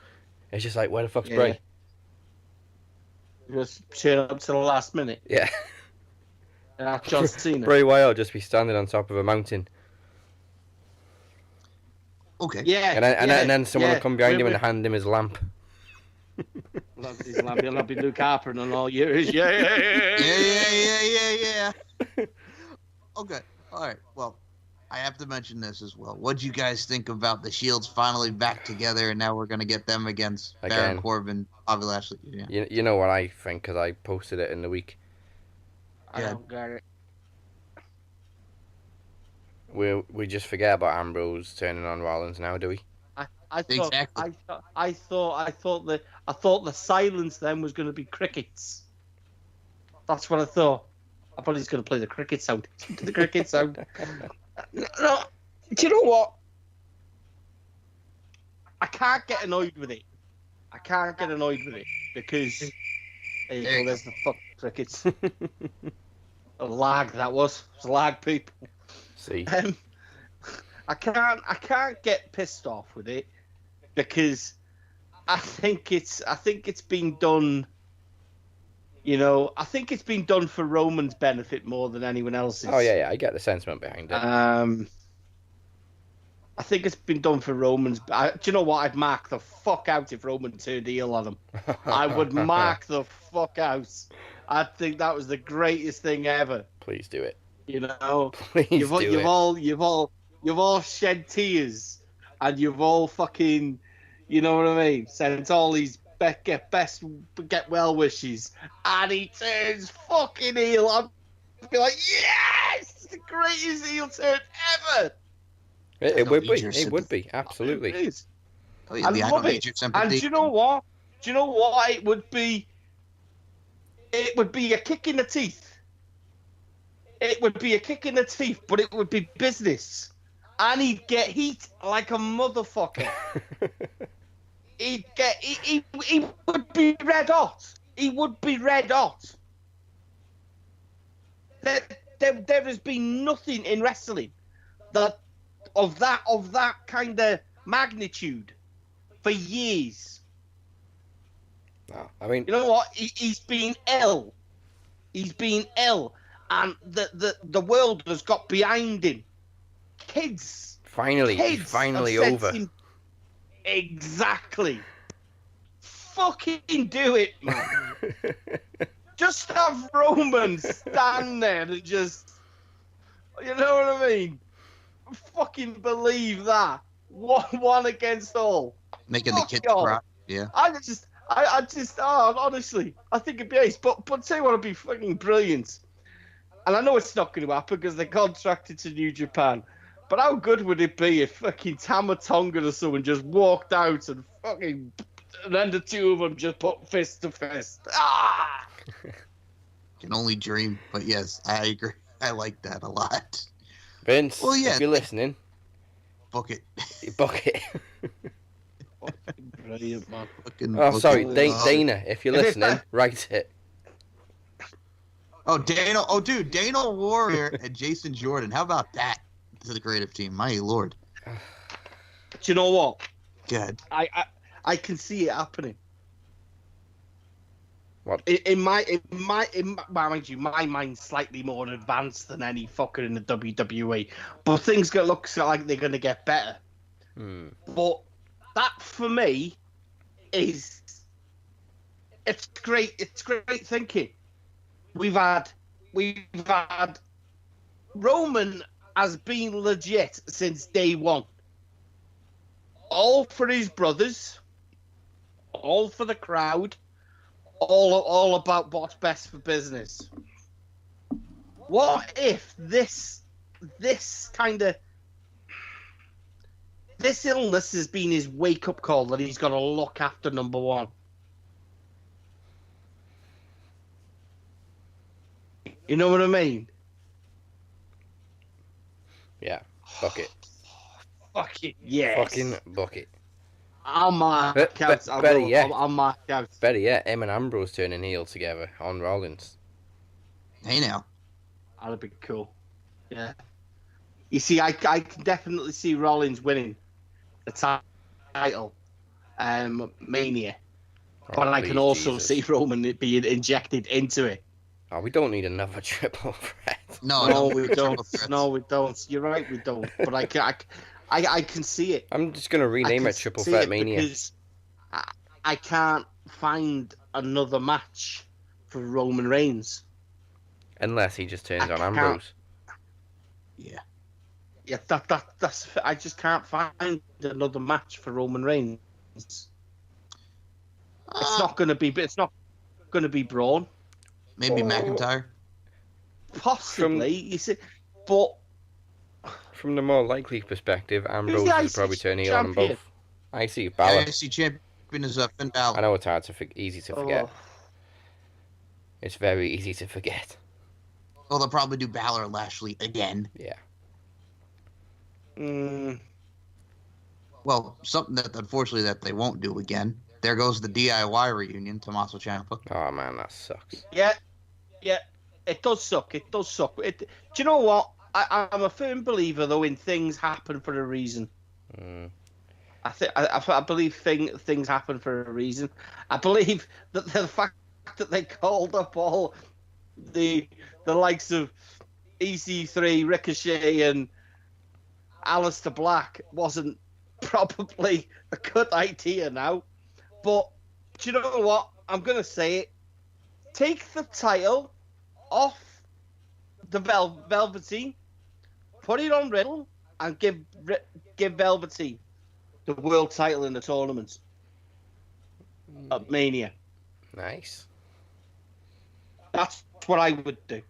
It's just like, where the fuck's Bray? Just turn up to the last minute. Yeah. John Cena. Bray Wyatt will just be standing on top of a mountain. Okay. Yeah. And then someone will come behind him and hand him his lamp. He'll not be Luke Harper in all years. Yeah. Okay. All right. Well, I have to mention this as well. What do you guys think about the Shields finally back together, and now we're going to get them against Baron Corbin, Bobby Lashley? Yeah. You know what I think, because I posted it in the week. I don't get it. We just forget about Ambrose turning on Rollins now, do we? I thought the silence then was going to be crickets. That's what I thought. I thought he's going to play the cricket sound. The cricket sound. No, do you know what? I can't get annoyed with it. Because there's the fuck crickets. A lag that was. It was lag, people. See. I can't get pissed off with it because I think it's been done. You know, I think it's been done for Roman's benefit more than anyone else's. Oh yeah, I get the sentiment behind it. I think it's been done for Roman's. Do you know what? I'd mark the fuck out if Roman turned heel on him. I would mark the fuck out. I think that was the greatest thing ever. Please do it. You know, Please you've all shed tears, and you've all fucking, you know what I mean, sent all these get well wishes, and he turns fucking heel on be like, yes, the greatest heel turn ever. It would be. Your It would be. Absolutely. It is. Oh, yeah, I the love don't it. need your sympathy. And do you know what? It would be? It would be a kick in the teeth. It would be a kick in the teeth, but it would be business. And he'd get heat like a motherfucker. He would be red hot. He would be red hot. There has been nothing in wrestling that of that kind of magnitude for years. No, I mean, You know what? He's been ill. He's been ill, and the world has got behind him. Kids, he's finally have over. sent him- Exactly. Fucking do it, man. Just have Roman stand there and just, you know what I mean? Fucking believe that. One against all. Making the Fuck kids y'all. cry. Yeah. Honestly, I think it'd be ace. But tell you what would be fucking brilliant. And I know it's not going to happen because they're contracted to New Japan. But how good would it be if fucking Tama Tonga or someone just walked out and fucking, and then the two of them just put fist to fist? Ah! Can only dream. But yes, I agree. I like that a lot. Vince, Well, yeah. if you're listening, Book it. book it. Brilliant, man. Fucking Oh, book sorry, it. Dana, if you're listening, write it. Oh, Dana. Oh, dude, Dana Warrior and Jason Jordan. How about that to the creative team? My lord. Do you know what? Good. I can see it happening. What? In my mind you, my mind's slightly more advanced than any fucker in the WWE, but things look like they're gonna get better. But that for me it's great. It's great thinking. We've had Roman has been legit since day one. All for his brothers, all for the crowd. All about what's best for business. What if this illness has been his wake up call that he's got to look after number one? You know what I mean? Yeah, book it. Fucking yes. Fucking book it. I'll mark out. Better yet. I'll mark out. Better yet, him and Ambrose turning heel together on Rollins. Hey now. That'd be cool. Yeah. You see, I can definitely see Rollins winning the title, Mania, but I can also see Roman being injected into it. Oh, we don't need another triple threat. No, we don't. No, we don't. You're right, we don't. But I can see it. I'm just gonna rename it Triple Threat Mania. Because I can't find another match for Roman Reigns. Unless he just turns on Ambrose. Yeah. Yeah, that's. I just can't find another match for Roman Reigns. It's not gonna be. It's not gonna be Braun. Maybe McIntyre. Possibly, you see, but. From the more likely perspective, Ambrose the will IC probably turn heel on them champion? both. I see Balor. IC champion is Finn Balor. I know it's hard to easy to forget. Oh. It's very easy to forget. Well, they'll probably do Balor and Lashley again. Yeah. Well, something that unfortunately that they won't do again. There goes the DIY reunion, Tommaso Ciampa. Oh man, that sucks. Yeah, it does suck. It does suck. Do you know what? I'm a firm believer though in things happen for a reason. I believe things happen for a reason. I believe that the fact that they called up all the likes of EC3, Ricochet, and Aleister Black wasn't probably a good idea now. But do you know what? I'm gonna say it. Take the title off the Velveteen, put it on Riddle, and give Velveteen the world title in the tournament at Mania. Nice. That's what I would do.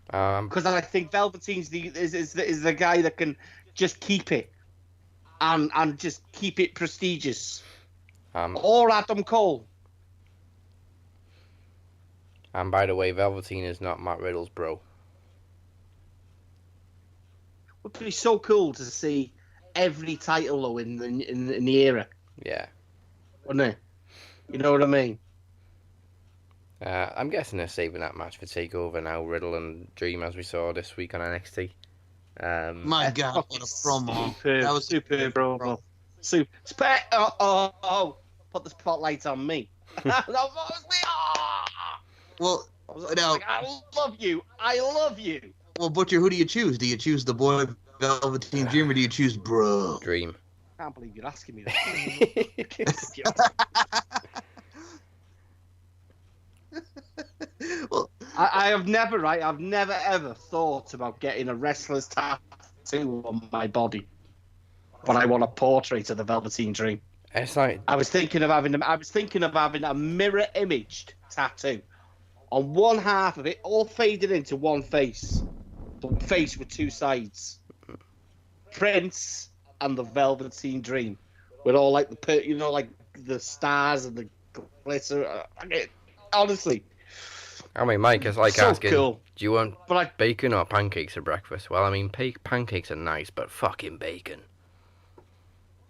Because I think Velveteen's is the guy that can just keep it and just keep it prestigious. Or Adam Cole. And by the way, Velveteen is not Matt Riddle's bro. It would be so cool to see every title though in the era. Yeah. Wouldn't it? You know what I mean? I'm guessing they're saving that match for TakeOver now, Riddle and Dream, as we saw this week on NXT. My God, what a promo! That was super promo. Super. Put the spotlight on me. That was me. Well, now, like, I love you. I love you. Well, Butcher, who do you choose? Do you choose the boy Velveteen Dream, or do you choose Bro? Dream. I can't believe you're asking me that. Well, I've never ever thought about getting a wrestler's tattoo on my body, but I want a portrait of the Velveteen Dream. It's like I was thinking of having a mirror imaged tattoo on one half of it, all faded into one face, the face with two sides. Prince and the Velveteen Dream, with all like like the stars and the glitter. Honestly. I mean, Mike, it's like so asking, cool. Do you want bacon or pancakes for breakfast? Well, I mean, pancakes are nice, but fucking bacon.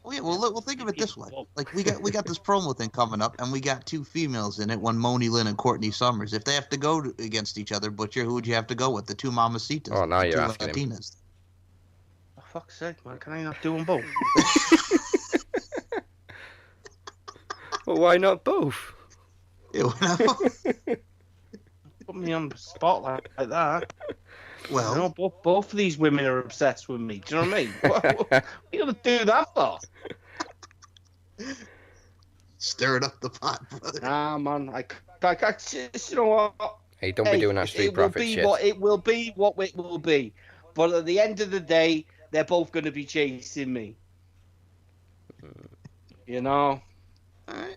Well, yeah, well, we'll think of it this way. Like, we got this promo thing coming up, and we got two females in it, one Moni Lynn and Courtney Summers. If they have to go against each other, Butcher, who would you have to go with? The two Mamacitas. Oh, now you're two asking him. Latinas. For fuck's sake, man, can I not do them both? Well, why not both? Yeah, why not both? Put me on the spot like that. Well, you know, both of these women are obsessed with me. Do you know what I mean? what are you going to do that for? Stir it up the pot, brother. Ah, man. I you know what? Hey, don't be doing that Street Profit shit. It will be what it will be. But at the end of the day, they're both going to be chasing me. You know? All right.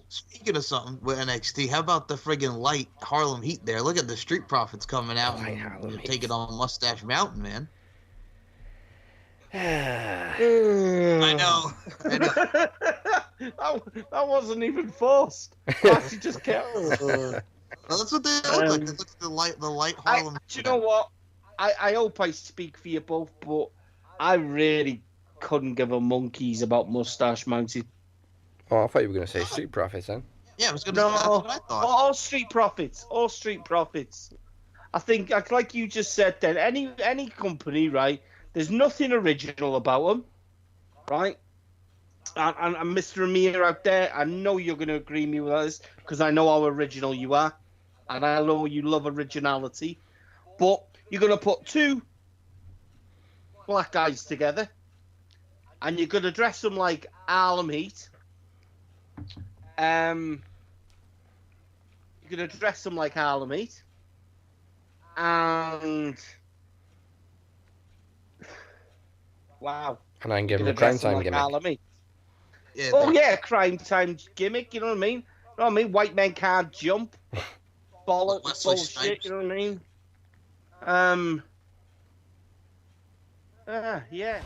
Speaking of something with NXT, how about the friggin' light Harlem Heat there? Look at the Street Profits coming out and taking on Mustache Mountain, man. I know. That wasn't even forced. I actually just kept. Well, that's what they look like. They look like the light Harlem. Do you know what? I hope I speak for you both, but I really couldn't give a monkeys about Mustache Mountain. Oh, I thought you were going to say Street Profits then. Yeah, I was going to say that's what I thought. All Street Profits. All Street Profits. I think, like you just said then, any company, right, there's nothing original about them, right? And Mr. Amir out there, I know you're going to agree with me with this, because I know how original you are, and I know you love originality, but you're going to put two black guys together, and you're going to dress them like Harlem Heat. You're going to dress them like Harlem Heat. And... Wow. And I can give them a crime time like gimmick. Yeah, crime time gimmick, you know what I mean? You know what I mean? White men can't jump. Bullshit, you know what I mean? Yeah.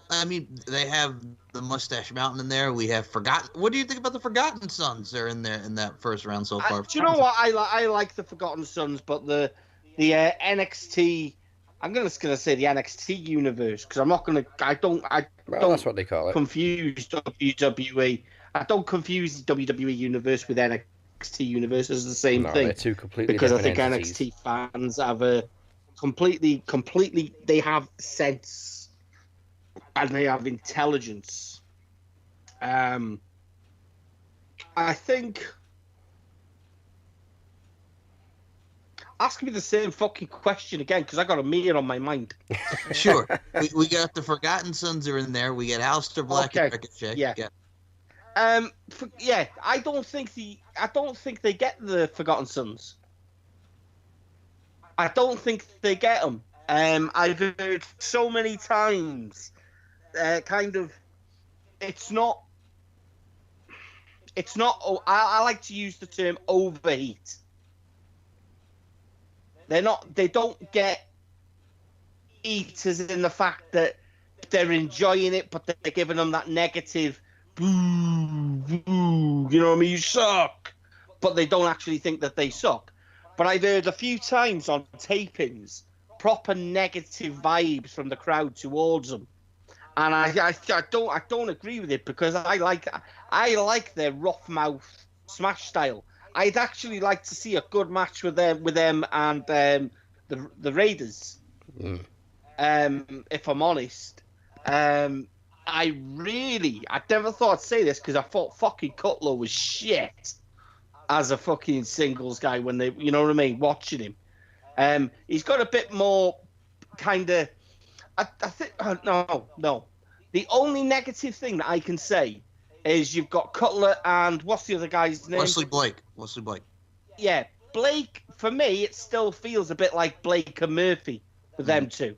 I mean, they have the Mustache Mountain in there. We have Forgotten. What do you think about the Forgotten Sons? They're in there in that first round so far. Do you know what? I like the Forgotten Sons, but the NXT. I'm just gonna say the NXT universe because I'm not gonna. I don't. That's what they call it. Confuse WWE. I don't confuse the WWE universe with NXT universe as the same thing. They're two completely because I different think entities. NXT fans have a completely. They have sense. And they have intelligence. I think. Ask me the same fucking question again, because I got a million on my mind. Sure. we got the Forgotten Sons are in there. We got Aleister Black and Ricochet. Yeah. I don't think they get the Forgotten Sons. I don't think they get them. I've heard so many times, it's not. I like to use the term overheat. They don't get heat as in the fact that they're enjoying it, but they're giving them that negative, boo, boo, you know what I mean? You suck. But they don't actually think that they suck. But I've heard a few times on tapings, proper negative vibes from the crowd towards them. And I don't agree with it, because I like their rough mouth smash style. I'd actually like to see a good match with them and the Raiders. If I'm honest, I never thought I'd say this, because I thought fucking Cutler was shit as a fucking singles guy when they, you know what I mean, watching him. He's got a bit more kind of. I think no. The only negative thing that I can say is you've got Cutler and what's the other guy's name? Wesley Blake. Yeah, Blake. For me, it still feels a bit like Blake and Murphy with them two.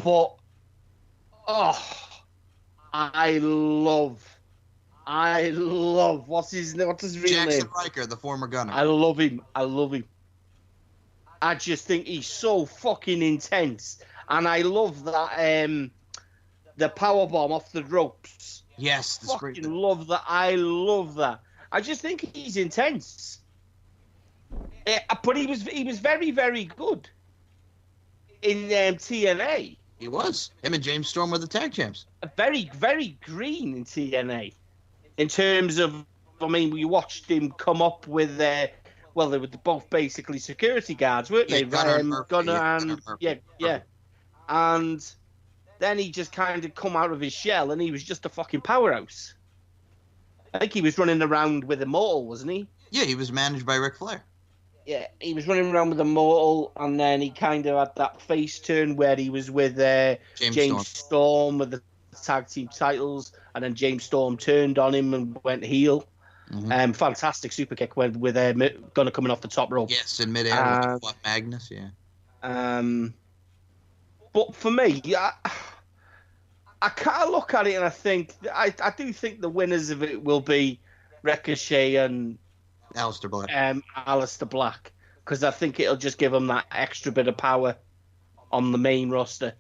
But I love what's his real name? Jackson Riker, the former Gunner. I love him. I just think he's so fucking intense, and I love that the power bomb off the ropes. Yes, the fucking love that. I love that. I just think he's intense. But he was very, very good in TNA. He was. Him and James Storm were the tag champs. Very, very green in TNA. In terms of, I mean, we watched him come up with, they were both basically security guards, weren't they? Gunner. And then he just kind of come out of his shell, and he was just a fucking powerhouse. I think he was running around with Immortal, wasn't he? Yeah, he was managed by Ric Flair. Yeah, he was running around with Immortal, and then he kind of had that face turn where he was with James Storm with the tag team titles, and then James Storm turned on him and went heel. Mm-hmm. Fantastic super kick with Gunner coming off the top rope. Yes, in midair with Magnus, yeah. But for me, I kind of look at it and I think I do think the winners of it will be Ricochet and Aleister Black. Aleister Black, because I think it'll just give them that extra bit of power on the main roster.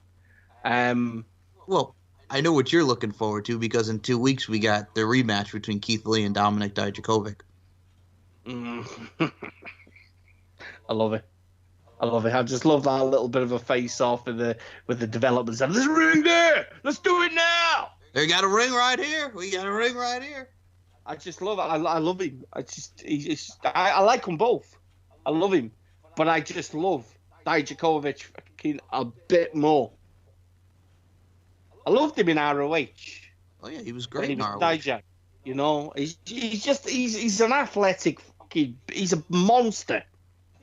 Well, I know what you're looking forward to, because in 2 weeks we got the rematch between Keith Lee and Dominic Dijakovic. I love it. I just love that little bit of a face-off with the developments. There's a ring there. Let's do it now. They got a ring right here. We got a ring right here. I just love it. I love him. I like them both. I love him, but I just love Dijakovic a bit more. I loved him in ROH. Oh yeah, he was great in ROH. Dijak, you know, he's an athletic fucking. He's a monster.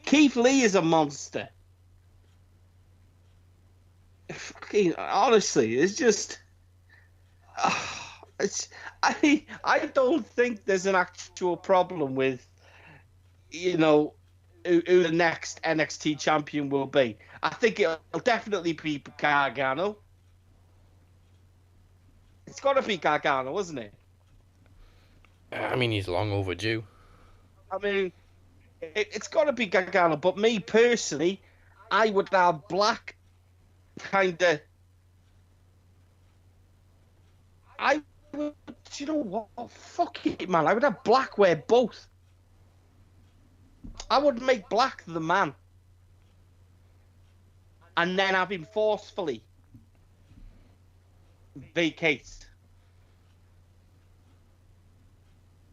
Keith Lee is a monster. Fucking honestly, it's just. I don't think there's an actual problem with, you know, who the next NXT champion will be. I think it'll definitely be Gargano. It's got to be Gargano, isn't it? I mean, he's long overdue. I mean, it's got to be Gargano. But me personally, I would have Black kind of. You know what? Fuck it, man. I would have Black wear both. I would make Black the man. And then have him forcefully vacate.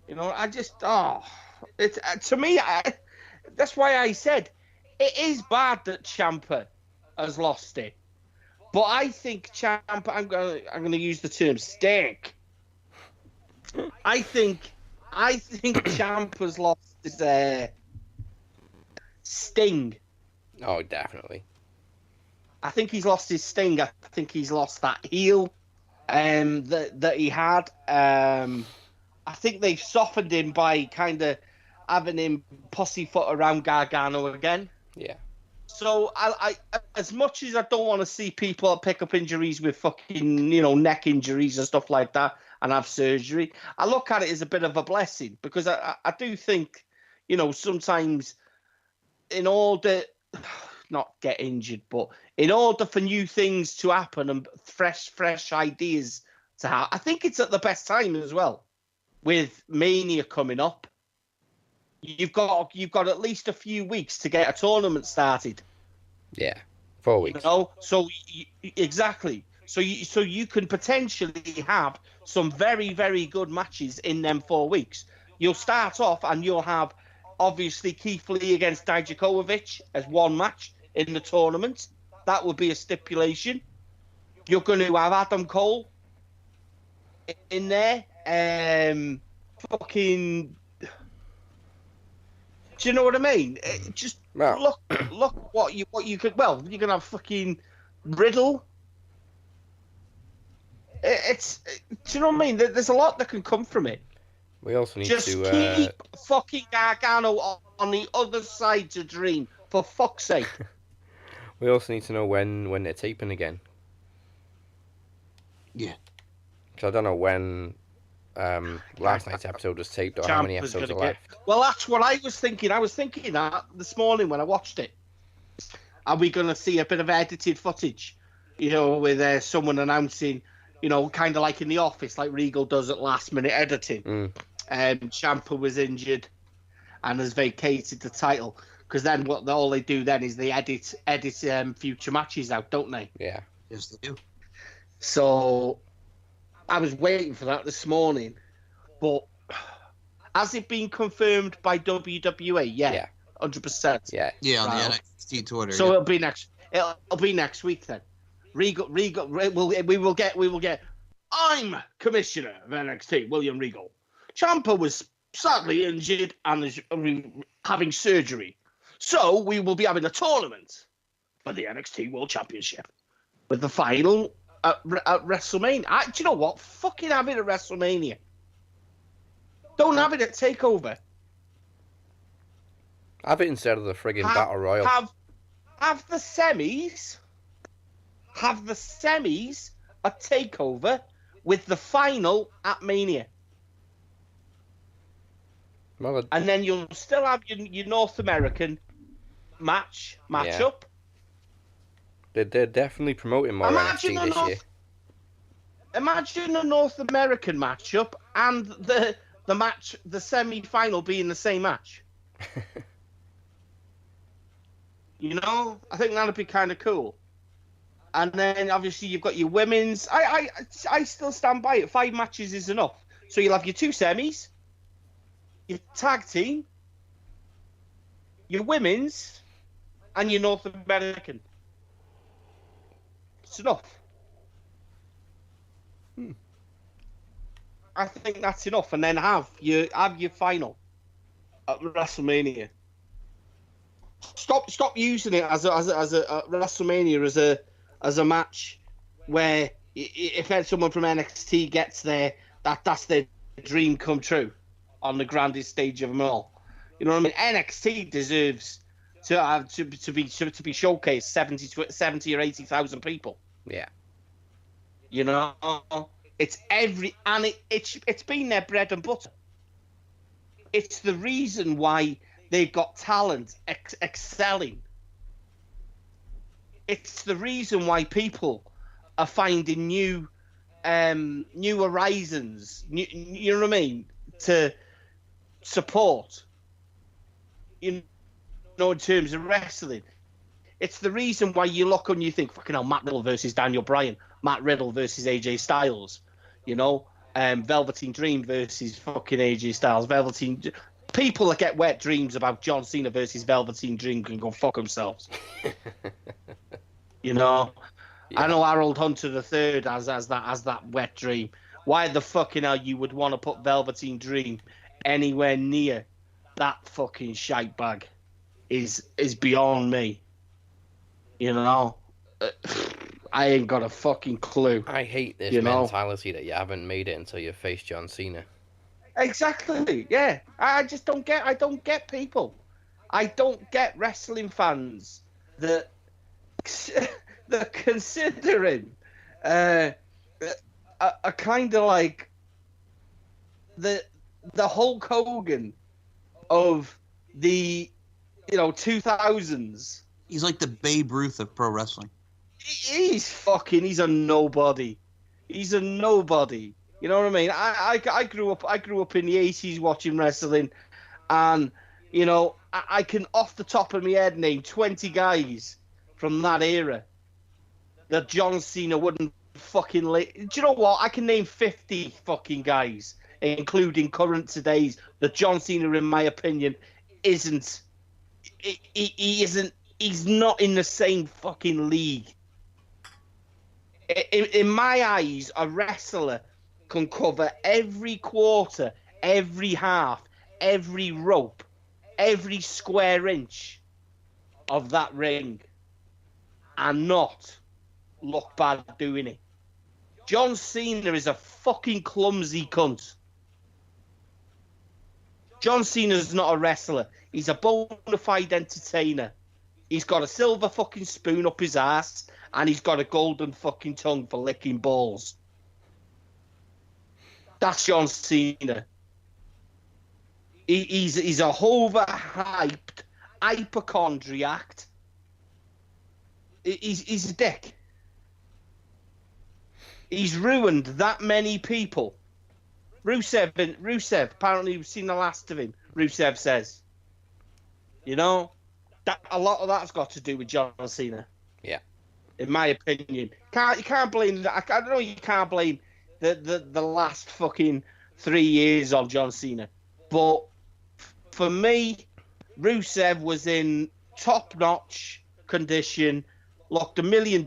You know, I just, it's to me, that's why I said it is bad that Ciampa has lost it. But I think Ciampa, I'm gonna use the term stink. I think I think Ciampa's lost his sting. Oh, definitely. I think he's lost his sting. I think he's lost that heel that he had. I think they've softened him by kind of having him pussyfoot around Gargano again. Yeah. So I as much as I don't want to see people pick up injuries with fucking, neck injuries and stuff like that and have surgery, I look at it as a bit of a blessing, because I do think, sometimes in order, not get injured, but in order for new things to happen and fresh ideas to have, I think it's at the best time as well. With Mania coming up, you've got at least a few weeks to get a tournament started. Yeah, 4 weeks. So exactly. So you can potentially have some very, very good matches in them 4 weeks. You'll start off and you'll have obviously Keith Lee against Dijakovic as one match in the tournament. That would be a stipulation. You're going to have Adam Cole in there. Fucking. Do you know what I mean? Just look what you could. Well, you're gonna have fucking Riddle. It's. Do you know what I mean? There's a lot that can come from it. We also need just to keep fucking Gargano on the other side to Dream, for fuck's sake. We also need to know when they're taping again. Yeah. Because I don't know when last night's episode was taped or how many episodes are left. Well, that's what I was thinking. I was thinking that this morning when I watched it. Are we going to see a bit of edited footage, with someone announcing, kind of like in The Office, like Regal does at last minute editing. Ciampa was injured and has vacated the title. Because then all they do then is they edit future matches out, don't they? Yeah. Yes, they do. So I was waiting for that this morning, but has it been confirmed by WWE? Yeah. 100%. Yeah. Yeah, on the NXT Twitter. So it'll be next. It'll be next week then. We will get. I'm Commissioner of NXT, William Regal. Ciampa was sadly injured and is having surgery, so we will be having a tournament for the NXT World Championship with the final at WrestleMania. Do you know what? Fucking have it at WrestleMania. Don't have it at TakeOver. Have it instead of the friggin' Battle Royal. Have the semis. Have the semis at TakeOver with the final at Mania. Well, and then you'll still have your North American matchup. They're definitely promoting more NXT this year. Imagine a North American matchup and the semi-final being the same match. I think that'd be kind of cool. And then obviously you've got your women's. I still stand by it. 5 matches is enough. So you'll have your 2 semis, your tag team, your women's, and your North American. It's enough. I think that's enough, and then have your final at WrestleMania. Stop using it as a WrestleMania as a match where if someone from NXT gets there, that's their dream come true on the grandest stage of them all. You know what I mean? NXT deserves to be showcased 70 or 80,000 people. Yeah. It's it's been their bread and butter. It's the reason why they've got talent excelling. It's the reason why people are finding new horizons. You know what I mean? To support. In terms of wrestling. It's the reason why you look and you think, fucking hell, Matt Riddle versus Daniel Bryan, Matt Riddle versus AJ Styles, Velveteen Dream versus fucking AJ Styles, people that get wet dreams about John Cena versus Velveteen Dream can go fuck themselves. Yeah. I know Harold Hunter III has that wet dream. Why the fucking hell you would want to put Velveteen Dream anywhere near that fucking shite bag is beyond me. You know, I ain't got a fucking clue. I hate this mentality that you haven't made it until you face John Cena. Exactly. Yeah, I just don't get. I don't get people. I don't get wrestling fans that that considering a kind of like the Hulk Hogan of the 2000s. He's like the Babe Ruth of pro wrestling. He's a nobody. He's a nobody. You know what I mean? I grew up in the 80s watching wrestling, and I can off the top of my head name 20 guys from that era that John Cena wouldn't fucking do you know what? I can name 50 fucking guys, including current today's, that John Cena, in my opinion, isn't. He isn't. He's not in the same fucking league. In my eyes, a wrestler can cover every quarter, every half, every rope, every square inch of that ring and not look bad doing it. John Cena is a fucking clumsy cunt. John Cena's not a wrestler. He's a bona fide entertainer. He's got a silver fucking spoon up his ass, and he's got a golden fucking tongue for licking balls. That's John Cena. He's a overhyped hypochondriac. He's a dick. He's ruined that many people. Rusev, apparently we've seen the last of him, Rusev says. That a lot of that's got to do with John Cena. Yeah. In my opinion. You can't blame that. I don't know, you can't blame the last fucking 3 years of John Cena. But for me, Rusev was in top-notch condition, looked $1 million,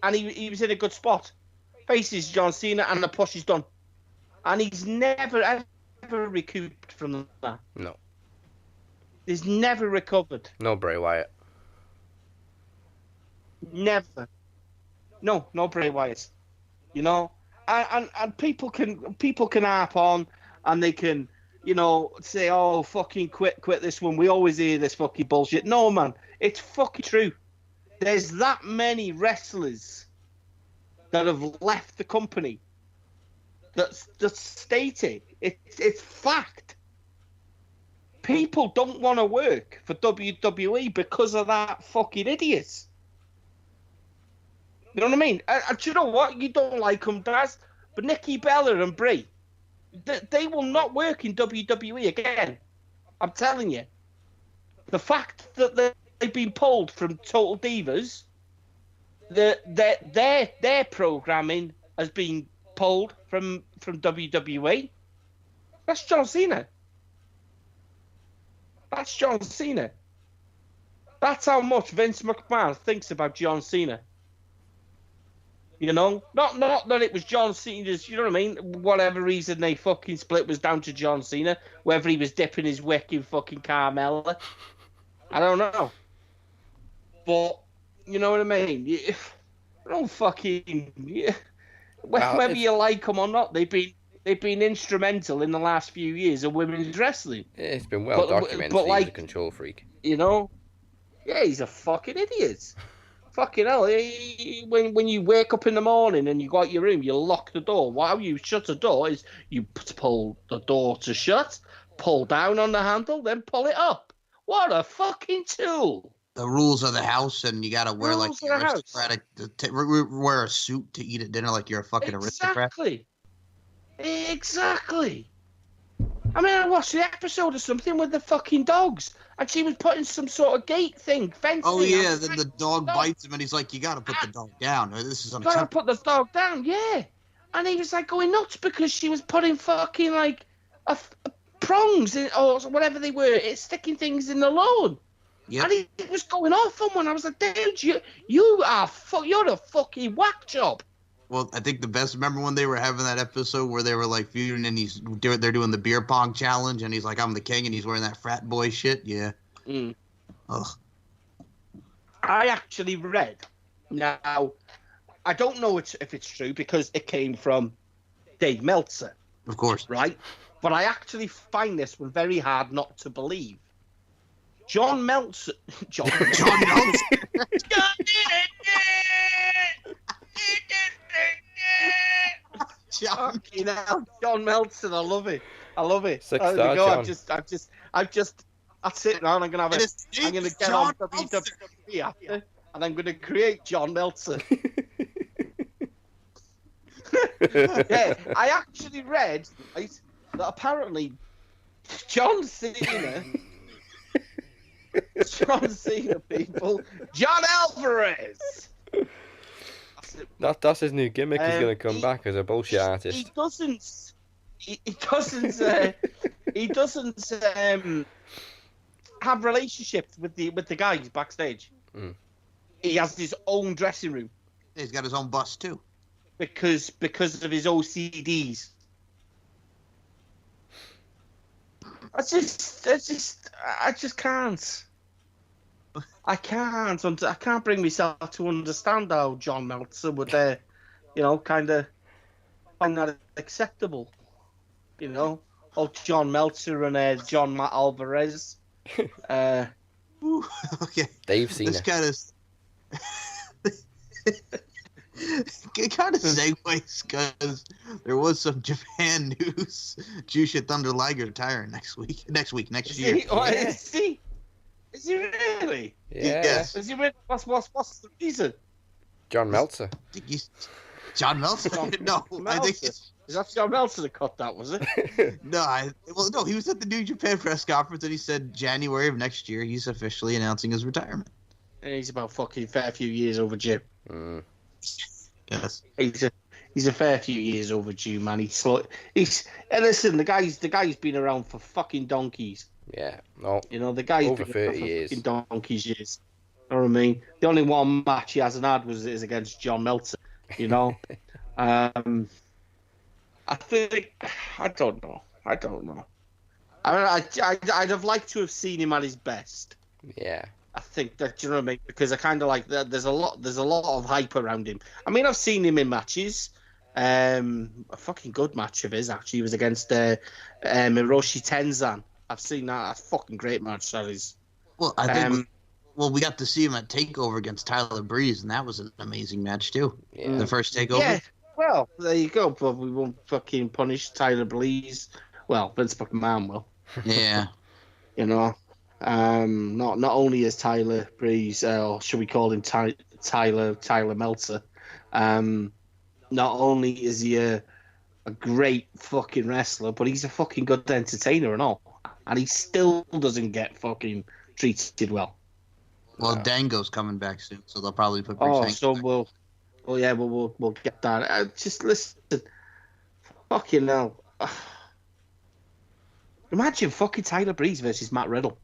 and he was in a good spot. Faces John Cena and the push is done. And he's never, ever recouped from that. No. He's never recovered. No Bray Wyatt. Never. No Bray Wyatt. And people can harp on, and they can, say, oh, fucking quit this one. We always hear this fucking bullshit. No, man, it's fucking true. There's that many wrestlers that have left the company that state it. It's fact. People don't want to work for WWE because of that fucking idiot. You know what I mean? And do you know what? You don't like them, Daz, but Nikki Bella and Brie, they will not work in WWE again. I'm telling you. The fact that they've been pulled from Total Divas, their programming has been pulled from WWE. That's John Cena. That's John Cena. That's how much Vince McMahon thinks about John Cena. Not that it was John Cena's, you know what I mean? Whatever reason they fucking split was down to John Cena. Whether he was dipping his wick in fucking Carmella. I don't know. But, you know what I mean? Whether you like them or not, they've been instrumental in the last few years of women's wrestling. It's been well documented. But he's a control freak. Yeah, he's a fucking idiot. Fucking hell. When you wake up in the morning and you go out your room, you lock the door. How you shut the door is you pull the door to shut, pull down on the handle, then pull it up. What a fucking tool. The rules of the house, and you gotta wear like the aristocratic, wear a suit to eat at dinner like you're a fucking aristocrat. Exactly. I mean, I watched the episode or something with the fucking dogs, and she was putting some sort of gate thing, fence. Oh yeah, then the dog bites him, and he's like, "You gotta put the dog down. This is unacceptable." Gotta put the dog down, yeah. And he was like going nuts because she was putting fucking like prongs in, or whatever they were, sticking things in the lawn. Yep. And he was going off on one. I was like, dude, you're a fucking whack job. Well, I think the best. Remember when they were having that episode where they were like feuding, and they're doing the beer pong challenge, and he's like, "I'm the king," and he's wearing that frat boy shit. Yeah. Mm. Ugh. I actually read. Now, I don't know if it's true because it came from Dave Meltzer, Of course. right? But I actually find this one very hard not to believe. John Meltzer. John Meltzer. John. Fucking hell, John Meltzer, I love it. I love it. Six There we star go. John. I've just. That's it now. I'm gonna have I'm gonna get John on Meltzer. WWE after, and I'm gonna create John Meltzer. Yeah, I actually read that apparently John Cena, people, John Alvarez. That's his new gimmick. He's gonna come back as a bullshit artist. He doesn't. He doesn't have relationships with the guys backstage. Mm. He has his own dressing room He's got his own bus too. because of his OCDs. I just can't. I can't bring myself to understand how John Meltzer would, kind of find that acceptable. You know, John Meltzer and John Matt Alvarez. Ooh, okay. They've seen This it. kind of it kind of segues because there was some Japan news. Jushin Thunder Liger retiring next year. Is he really? Yeah. Yes. Is he really? What's the reason? John Meltzer. I think he's John Meltzer. No, I think Meltzer. it's Is that John Meltzer that cut that? Was it? no. He was at the New Japan press conference and he said January of next year he's officially announcing his retirement. And he's about fucking fair few years overdue. Mm. Yes. He's a fair few years overdue, man. And listen, the guy's been around for fucking donkeys. Yeah. No. You know, the guy's Over been 30 around for years. fucking donkeys years. You know what I mean? The only one match he hasn't had is against John Meltzer. You know, I think I don't know. I mean, I'd have liked to have seen him at his best. Yeah. I think that, you know what I mean, because I kind of like that. There's a lot of hype around him. I mean, I've seen him in matches. A fucking good match of his actually. He was against Hiroshi Tenzan. I've seen that. A fucking great match that is. Well, I think we got to see him at Takeover against Tyler Breeze, and that was an amazing match too. Yeah. The first Takeover. Yeah. Well, there you go. But we won't fucking punish Tyler Breeze. Well, Vince McMahon will. Yeah. You know. Not only is Tyler Breeze, or should we call him Tyler Meltzer, not only is he a great fucking wrestler, but he's a fucking good entertainer and all, and he still doesn't get fucking treated well. Well, Dango's coming back soon, so they'll probably put. Oh, Dango so back. we'll get that. Just listen, fucking hell. Imagine fucking Tyler Breeze versus Matt Riddle.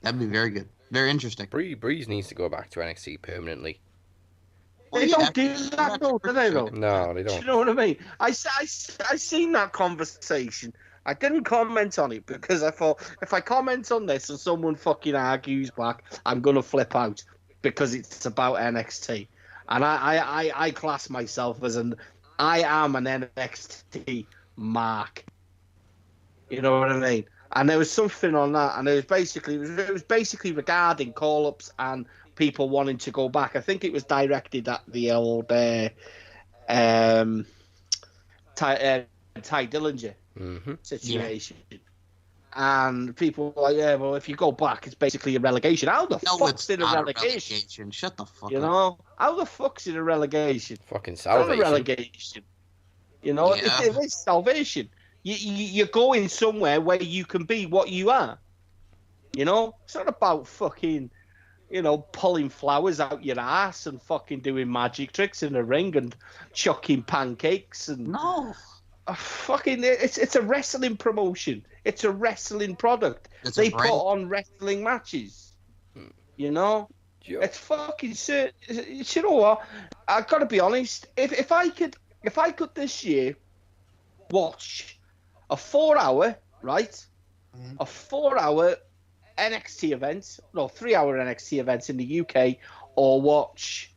That'd be very good, very interesting. Breeze needs to go back to NXT permanently. Well, They yeah, don't do that, though, do they, though? No, they Do don't. you know what I mean? I seen that conversation. I didn't comment on it because I thought if I comment on this and someone fucking argues back, I'm gonna flip out because it's about NXT, and I class myself as I am an NXT mark. You know what I mean? And there was something on that, and it was basically regarding call-ups and people wanting to go back. I think it was directed at the old Ty Dillinger situation. And people were like, yeah, well, if you go back, it's basically a relegation. How the fuck's it a relegation? Shut the fuck You up. know? How the fuck's it a relegation? Fucking It's not a salvation. relegation. You know, Yeah. it is salvation. You're going somewhere where you can be what you are. You know? It's not about fucking, pulling flowers out your ass and fucking doing magic tricks in the ring and chucking pancakes and No. fucking. It's a wrestling promotion. It's a wrestling product. It's a They put brand. on wrestling matches. You know? It's fucking certain. You know what? I gotta be honest. If I could this year watch a 4-hour, right? A 4-hour NXT event, no, 3-hour NXT event in the UK, or watch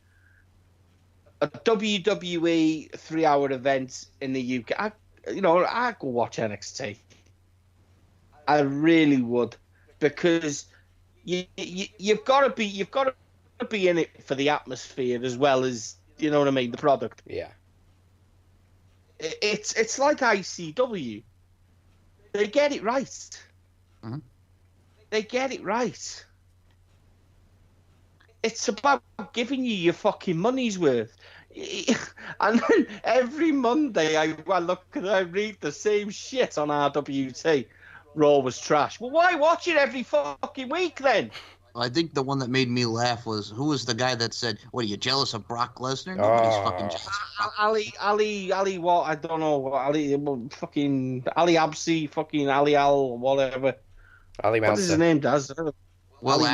a WWE 3-hour event in the UK, I'd go watch NXT. I really would, because you've got to be in it for the atmosphere as well as, you know what I mean, the product. Yeah. It's like ICW. They get it right. Mm-hmm. They get it right. It's about giving you your fucking money's worth. And then every Monday I look and I read the same shit on RWT. Raw was trash. Well, why watch it every fucking week then? I think the one that made me laugh was, who was the guy that said, "What, are you jealous of Brock Lesnar?" Nobody's fucking jealous of Brock. Ali, what? I don't know. Ali, fucking Ali Absi, fucking Ali Al, whatever. Ali Meltzer. What is his name, Daz? Well,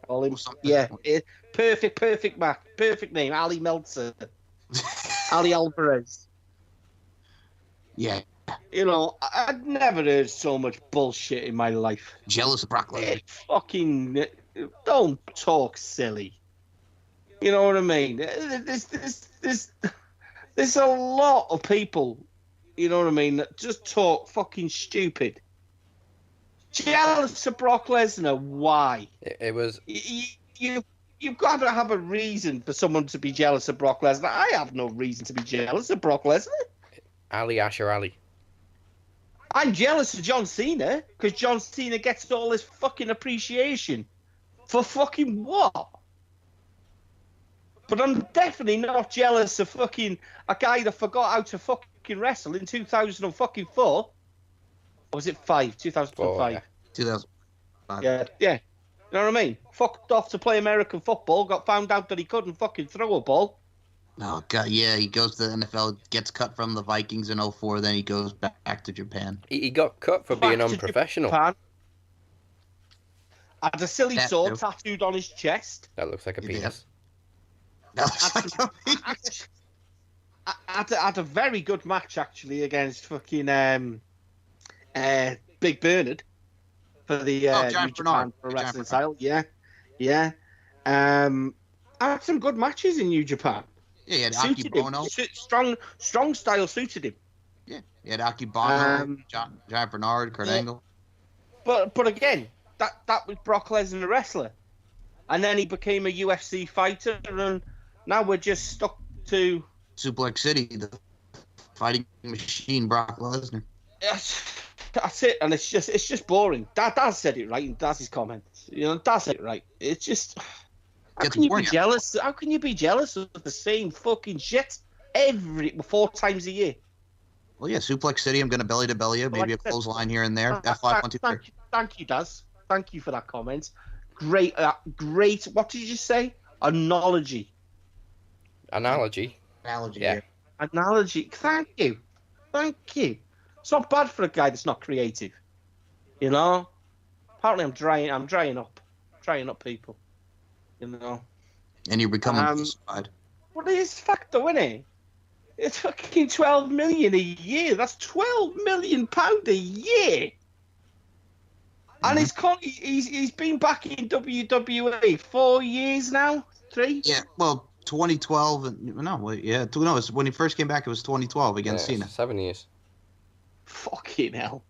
Ali Meltzer. Yeah, perfect, Mac. Perfect name, Ali Meltzer. Ali Alvarez. Yeah. You know, I'd never heard so much bullshit in my life. Jealous of Brock Lesnar. Fucking don't talk silly. You know what I mean? There's a lot of people, you know what I mean, that just talk fucking stupid. Jealous of Brock Lesnar? Why? It was. You've got to have a reason for someone to be jealous of Brock Lesnar. I have no reason to be jealous of Brock Lesnar. Ali Asher Ali. I'm jealous of John Cena because John Cena gets all this fucking appreciation for fucking what? But I'm definitely not jealous of fucking a guy that forgot how to fucking wrestle in 2004. Or was it 2005? Yeah. 2005. Yeah. You know what I mean? Fucked off to play American football, got found out that he couldn't fucking throw a ball. Oh, God, yeah, he goes to the NFL, gets cut from the Vikings in 2004, then he goes back to Japan. He got cut for being unprofessional. Japan. Had a silly That sword too. tattooed on his chest. That looks like a He penis. That looks like a penis. Had a very good match actually against fucking Big Bernard for the John New Japan Bernard. Pro John Wrestling Bernard. title. Yeah. Had some good matches in New Japan. Yeah, he had Suited him. Akibono. Strong style suited him. Yeah, he had Akibono, John Bernard, Kurt yeah. Angle. But again, that was Brock Lesnar, a wrestler, and then he became a UFC fighter, and now we're just stuck to Suplex City, the fighting machine, Brock Lesnar. that's it, and it's just boring. Daz said it right in Daz's comments. You know, Daz said it right. It's just how Gets can you be boring. jealous? How can you be jealous of the same fucking shit 4 times a year? Well, yeah, Suplex City, I'm going to belly to belly you, maybe a clothesline here and there. F5, 1, 2, 3. Thank you, Daz. Thank you for that comment. Great. What did you say? Analogy. Analogy. Yeah. Analogy. Thank you. It's not bad for a guy that's not creative. You know. Apparently, I'm drying up people. You know. And you're becoming crucified. What is fact though, isn't it? It's fucking 12 million a year. That's 12 million pound a year. And he's been back in WWE 4 years now, 3. Yeah, well, 2012. It's when he first came back. It was 2012 against Cena. 7 years. Fucking hell.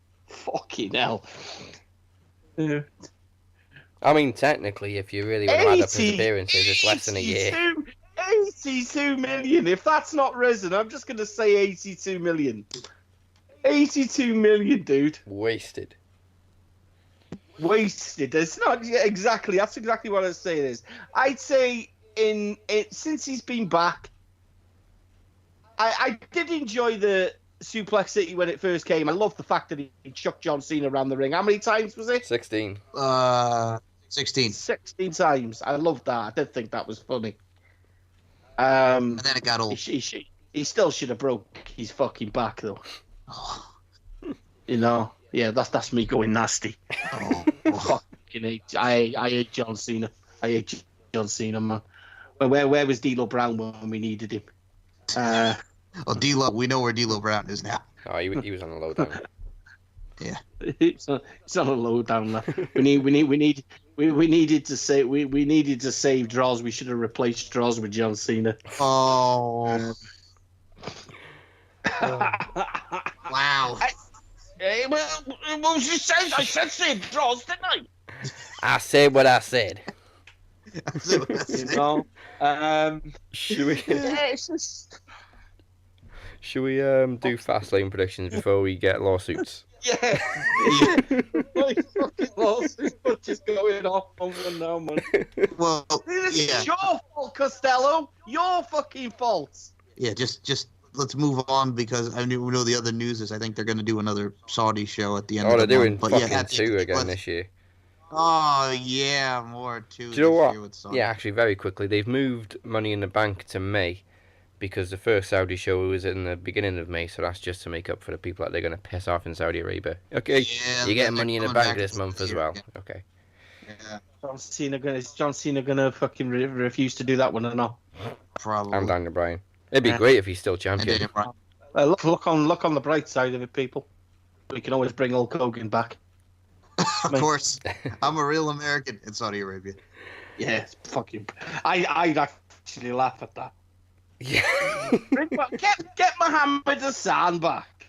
Yeah. I mean, technically, if you really want to add up his appearances, it's less than a year. 82 million. If that's not risen, I'm just going to say 82 million. 82 million, dude. Wasted. It's not exactly. That's exactly what I'd say it is. I'd say since he's been back, I did enjoy the Suplex City when it first came. I love the fact that he chucked John Cena around the ring. How many times was it? 16. 16. 16 times. I loved that. I did think that was funny. And then it got old. He still should have broke his fucking back though. Oh. You know. Yeah, that's me going nasty. Oh. Fucking hate. I hate John Cena. I hate John Cena, man. Where was D'Lo Brown when we needed him? Well, D'Lo, we know where D'Lo Brown is now. Oh, he was on the lowdown. Yeah. It's on a low down. We needed to save Droz. We should have replaced Droz with John Cena. Oh. Wow. Well, she says I said save Droz, didn't I? I said what I said. You know. Should we? Yeah, it's just. Should we do Fastlane predictions before we get lawsuits? Yeah. My fucking lawsuits are just going off on one now, man. Well, This yeah. is your fault, Costello. Your fucking fault. Yeah, just let's move on because we know the other news is I think they're going to do another Saudi show at the end Oh, of they're the doing month. fucking yeah, two again this year. Oh, yeah, more two. Do you know this what? year with Saudi. Yeah, actually, very quickly, they've moved Money in the Bank to May because the first Saudi show was in the beginning of May, so that's just to make up for the people that they're going to piss off in Saudi Arabia. Okay, Yeah, you're getting they're Money in the coming Bank back this month as year, well. yeah. Okay. Yeah, Is John Cena gonna fucking refuse to do that one or not? probably. I'm Daniel Bryan. It'd be Yeah. great if he's still And champion. then, right. Look on the bright side of it, people. We can always bring Hulk Hogan back. Of course, I'm a real American in Saudi Arabia. Yeah, it's fucking. I'd actually laugh at that. Yeah. Get Mohammed Hassan back.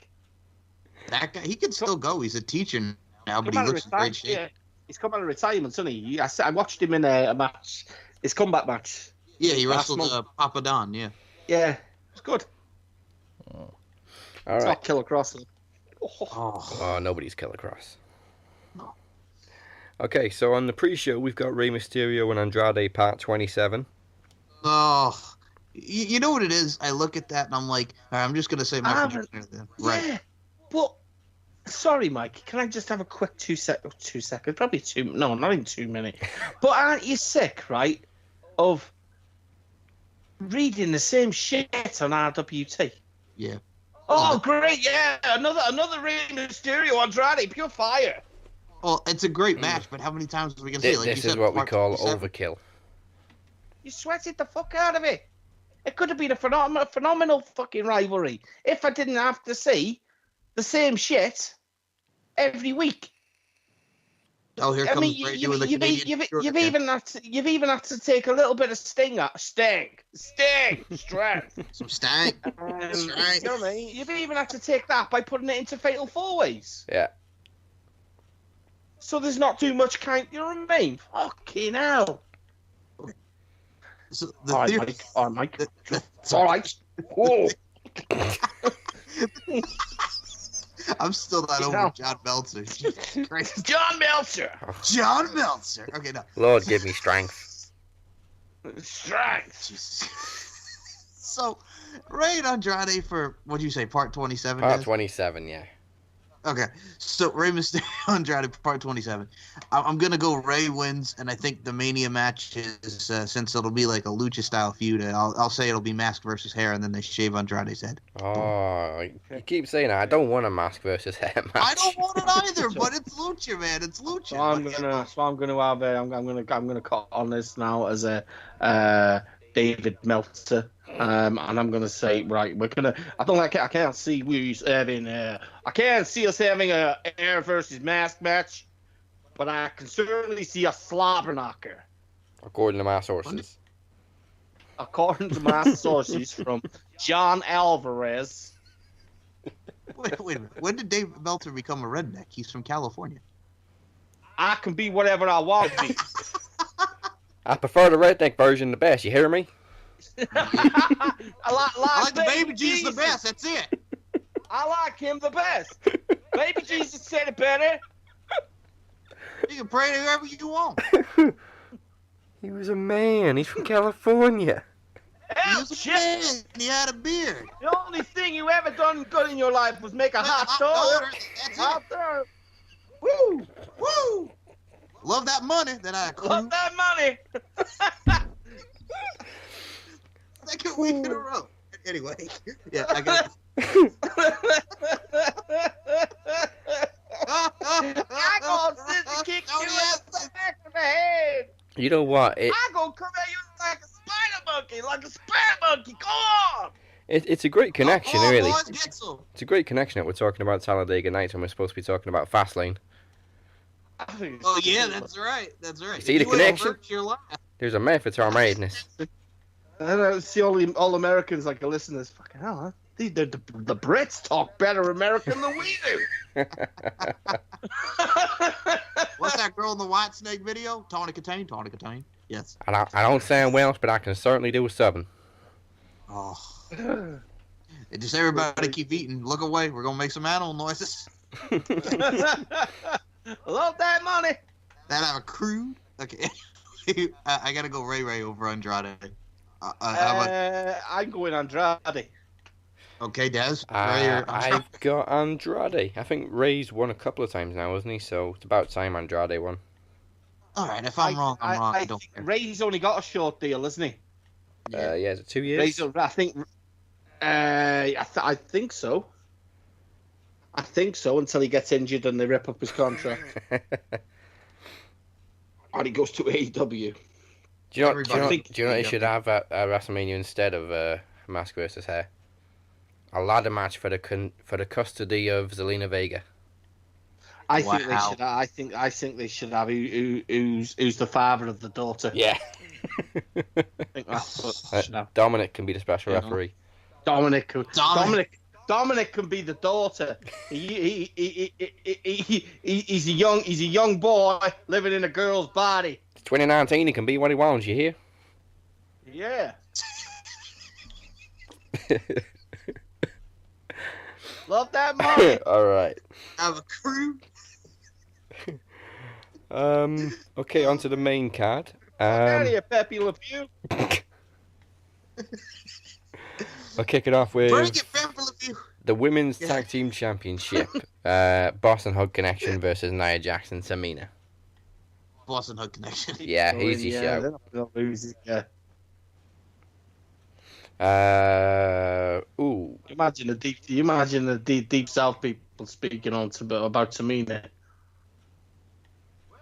That guy, he can still go. He's a teacher now, but Come he out of looks in great retirement. shape. Yeah, he's come out of retirement, hasn't he? I watched him in a match, his comeback match. Yeah, he Last wrestled month. Papa Don. Yeah. Yeah, it's good. All It's right. not Killer Cross. Oh. Oh, nobody's Killer Cross. Okay, so on the pre-show, we've got Rey Mysterio and Andrade Part 27. Oh. You know what it is? I look at that and I'm like, all right, I'm just gonna say Michael Jordan then. Right. Yeah, but sorry, Mike. Can I just have a quick 2 seconds? Probably two. No, not even 2 minutes. But aren't you sick, right, of reading the same shit on RWT? Yeah. Oh, great! Yeah, another Rey Mysterio Andrade, pure fire. Well, it's a great match, but how many times are we gonna say? Like This you is said, what we Part call 27? overkill. You sweated the fuck out of it. It could have been a phenomenal fucking rivalry if I didn't have to see the same shit every week. Oh, here I comes mean, Ray doing the Canadian. you've even had to take a little bit of strength. Some stank. You know what I mean? You've even had to take that by putting it into Fatal 4-Ways. Yeah. So there's not too much you know what I mean? Fucking hell. So All right, theory- Mike. All right, Mike. the- It's all right. Whoa. I'm still not over Now. John Meltzer. Jesus Christ. John Meltzer. John Meltzer. Okay, no. Lord, give me strength. Strength. Jesus. So, Ray and Andrade for, what'd you say, Part 27? Part guys? 27, yeah. Okay, so Rey Mysterio Andrade Part 27. I'm gonna go Ray wins, and I think the Mania match is since it'll be like a lucha style feud. I'll say it'll be mask versus hair, and then they shave Andrade's head. Oh, you keep saying that. I don't want a mask versus hair match. I don't want it either, but it's lucha, man. It's lucha. So I'm gonna cut on this now as a David Meltzer. And I'm gonna say, right, I can't see I can't see us having a air versus mask match, but I can certainly see a slobber knocker. According to my sources. According to my sources from John Alvarez. Wait a minute. When did Dave Meltzer become a redneck? He's from California. I can be whatever I want to be. I prefer the redneck version the best. You hear me? I like the baby Jesus the best. That's it. I like him the best. Baby Jesus said it better. You can pray to whoever you want. He was a man. He's from California. He Hell, was a shit. man. He had a beard. The only thing you ever done good in your life was make a hot daughter. daughter. That's Hot it. daughter. Woo! Woo! Love that money that I accrued. Love that money. Second week in a row. Anyway, yeah, I got. I gonna scissor kick you in the back of the head. You know what? I gonna correct like a spare monkey. Go on. It's a great connection, Come on, really. boys, get some. It's a great connection that we're talking about Talladega Nights when we're supposed to be talking about Fastlane. Oh yeah, that's right. That's right. See the You ain't connection? hurt your life. There's a method to our madness. I don't see all Americans like to listen to this. Fucking hell, huh? The Brits talk better American than we do. What's that girl in the White Snake video? Tawny Katane. Yes. I don't sound Welsh, but I can certainly do a Southern. Oh. Just everybody keep eating. Look away. We're gonna make some animal noises. Love that money. That have a crude. Okay. I gotta go Ray over Andrade. I'm going Andrade. Okay, Daz. Ray or I got Andrade. I think Ray's won a couple of times now, hasn't he? So it's about time Andrade won. All right. If I'm wrong, I'm wrong. I don't care. Ray's only got a short deal, isn't he? Yeah, is it 2 years? Ray's, I think. I think so. I think so until he gets injured and they rip up his contract. And he goes to AEW. Do you know what he should have at WrestleMania instead of Mask versus Hair? A ladder match for the custody of Zelina Vega. I think they should. I think they should have who's the father of the daughter. Yeah. I think that's what they should have. Dominic can be the special referee. Dominic can be the daughter. He's a young boy living in a girl's body. It's 2019. He can be what he wants. You hear? Yeah. Love that money. All right. Have a crew. Okay, on to the main card. Out of here, Pepe Le Pew. I'll kick it off with Bring it, Pepe Le Pew. the Women's Tag Team Championship. Boston Hug Connection versus Nia Jax and Tamina. Boston Hug Connection. Yeah, easy show. Ooh. Imagine the deep South people speaking on about Tamina.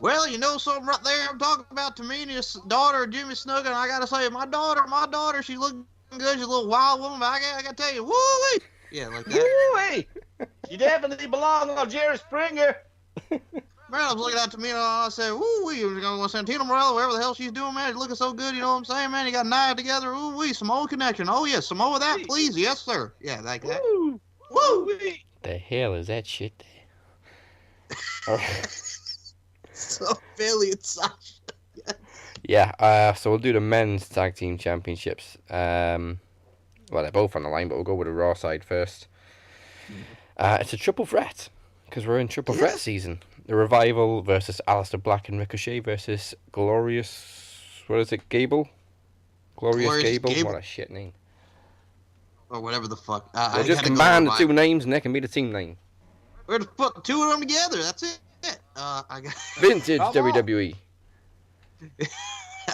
Well, you know something right there. I'm talking about Tamina's daughter, Jimmy Snuka, and I gotta say, my daughter, she's looking good. She's a little wild woman, but I gotta tell you, woo-wee! Yeah, like that. Woo-wee! She definitely belongs on Jerry Springer. Man, I was looking at Tamina and I said, woo-wee, you're going to Santino Morella, whatever the hell she's doing, man. She's looking so good, you know what I'm saying, man? You got Nia together, woo-wee, Samoa connection. Oh, yeah, Samoa that, please. Yes, sir. Yeah, like that. Woo-wee! The hell is that shit there? So Billy and Sasha. Yeah, so we'll do the men's tag team championships. Well, they're both on the line, but we'll go with the Raw side first. It's a triple threat, because we're in triple threat season. The Revival versus Aleister Black and Ricochet versus Glorious... What is it, Gable? Glorious Gable? What a shit name. Or whatever the fuck. We'll just combine the two names and they can be the team name. We're to put two of them together, that's it. I got Vintage WWE.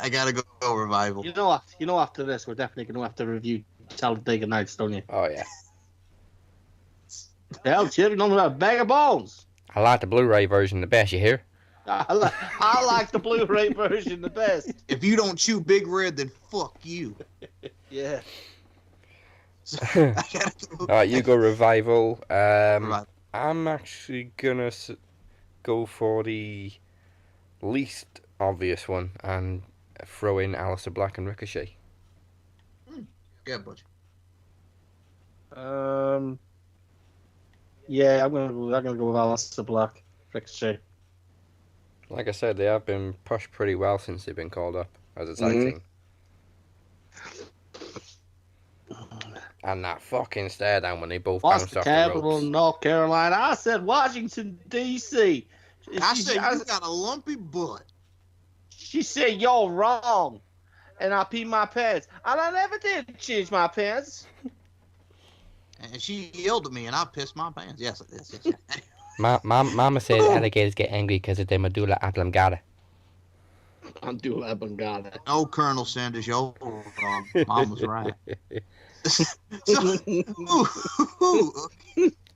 I gotta go Revival. You know, after this, we're definitely going to have to review Talladega Nights, don't you? Oh, yeah. Hell, Chip, you know about a bag of bones. I like the Blu-ray version the best, you hear? I like the Blu-ray version the best. If you don't chew Big Red, then fuck you. Yeah. So, I gotta go. Alright, you go Revival. Revival. I'm actually gonna go for the least obvious one and throw in Aleister Black and Ricochet. Good, Butch. Yeah, I'm gonna go with Aleister Black, Ricochet. Like I said, they have been pushed pretty well since they've been called up as a tag team. And that fucking stare down when they both bounced off the capital ropes. of North Carolina? I said Washington, D.C. I said you got a lumpy butt. She said you're wrong, and I peed my pants. And I never did change my pants. And she yelled at me, and I pissed my pants. Yes. Mama said alligators get angry because of their medulla oblongata. Medulla oblongata. No, Colonel Sanders, you're wrong. Mom was right.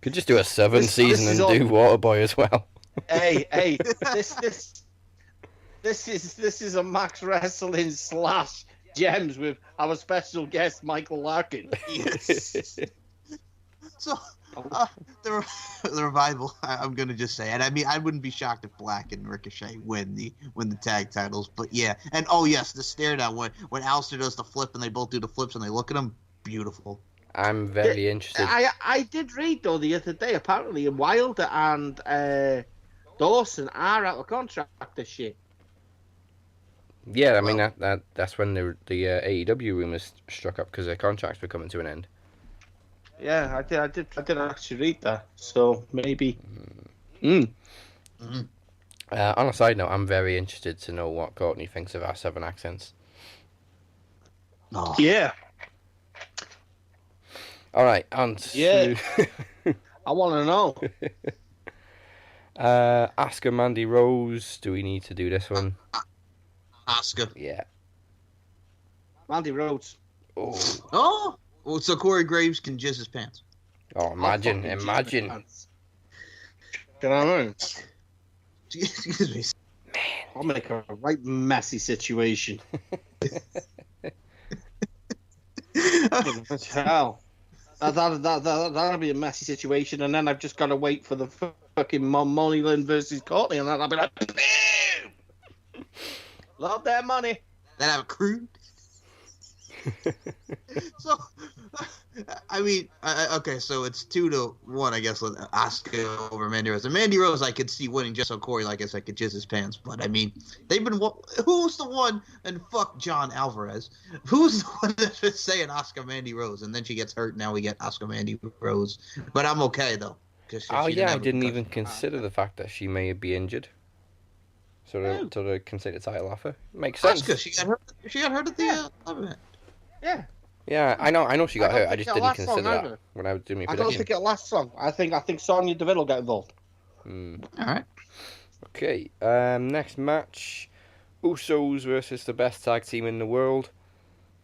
Could just do a 7 season and do Waterboy as well. Hey, this is a Max Wrestling / Gems with our special guest, Michael Larkin. Yes. So, the revival, I'm going to just say it. I mean, I wouldn't be shocked if Black and Ricochet win the tag titles. But yeah. And, oh, yes, the stare down. When Aleister does the flip and they both do the flips and they look at him, beautiful. I'm very interested. I did read, though, the other day, apparently, Wilder and Dawson are out of contract this year. Yeah, I mean, that's when the AEW rumors struck up because their contracts were coming to an end. Yeah, I did actually read that. So maybe. On a side note, I'm very interested to know what Courtney thinks of our 7 accents. Oh. Yeah. All right, on to... Yeah. I want to know. Asuka Mandy Rose. Do we need to do this one? Asuka. Yeah. Mandy Rhodes. Oh. Well, so Corey Graves can jizz his pants. Oh, imagine. You know what I mean? Excuse me. I'll make a right messy situation. Hell. That'll be a messy situation, and then I've just got to wait for the fucking Molly Lynn versus Courtney, and then I'll be like, boom! Love that money. Then have a crew. So, I mean, okay, so it's 2-1, I guess, with Asuka over Mandy Rose. And Mandy Rose, I could see winning just so Corey, like I said, could jizz his pants. But, I mean, who's the one, and fuck John Alvarez, who's the one that's been saying Asuka Mandy Rose? And then she gets hurt, now we get Asuka Mandy Rose. But I'm okay, though. I didn't even consider the fact that she may be injured. So to consider title offer. Makes sense. Asuka, she got hurt at the event. Yeah. Yeah, I know she got hurt. I just didn't consider that either. when I was doing my I prediction. don't think it'll last long. I think Sonya Deville will get involved. All right. Okay, next match. Usos versus the best tag team in the world.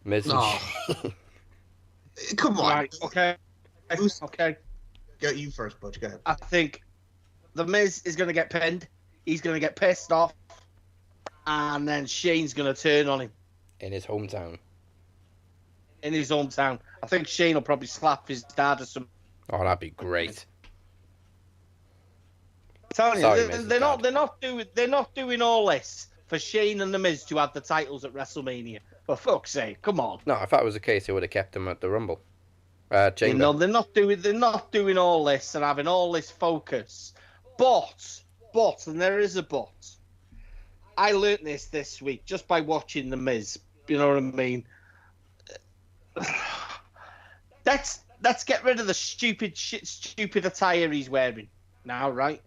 Miz and Shane. Come on. Right, okay. Okay. Go you first, Butch. Go ahead. I think The Miz is going to get pinned. He's going to get pissed off. And then Shane's going to turn on him. In his hometown. In his hometown. I think Shane will probably slap his dad or something. Oh, that'd be great. Telling Sorry, you, Miz's they're dad. not doing all this for Shane and The Miz to have the titles at WrestleMania. For fuck's sake, come on. No, if that was the case, they would have kept them at the Rumble. Chamber. You know, they're not doing all this and having all this focus. But, and there is a but. I learnt this week just by watching The Miz. You know what I mean? Let's get rid of the stupid attire he's wearing now, right?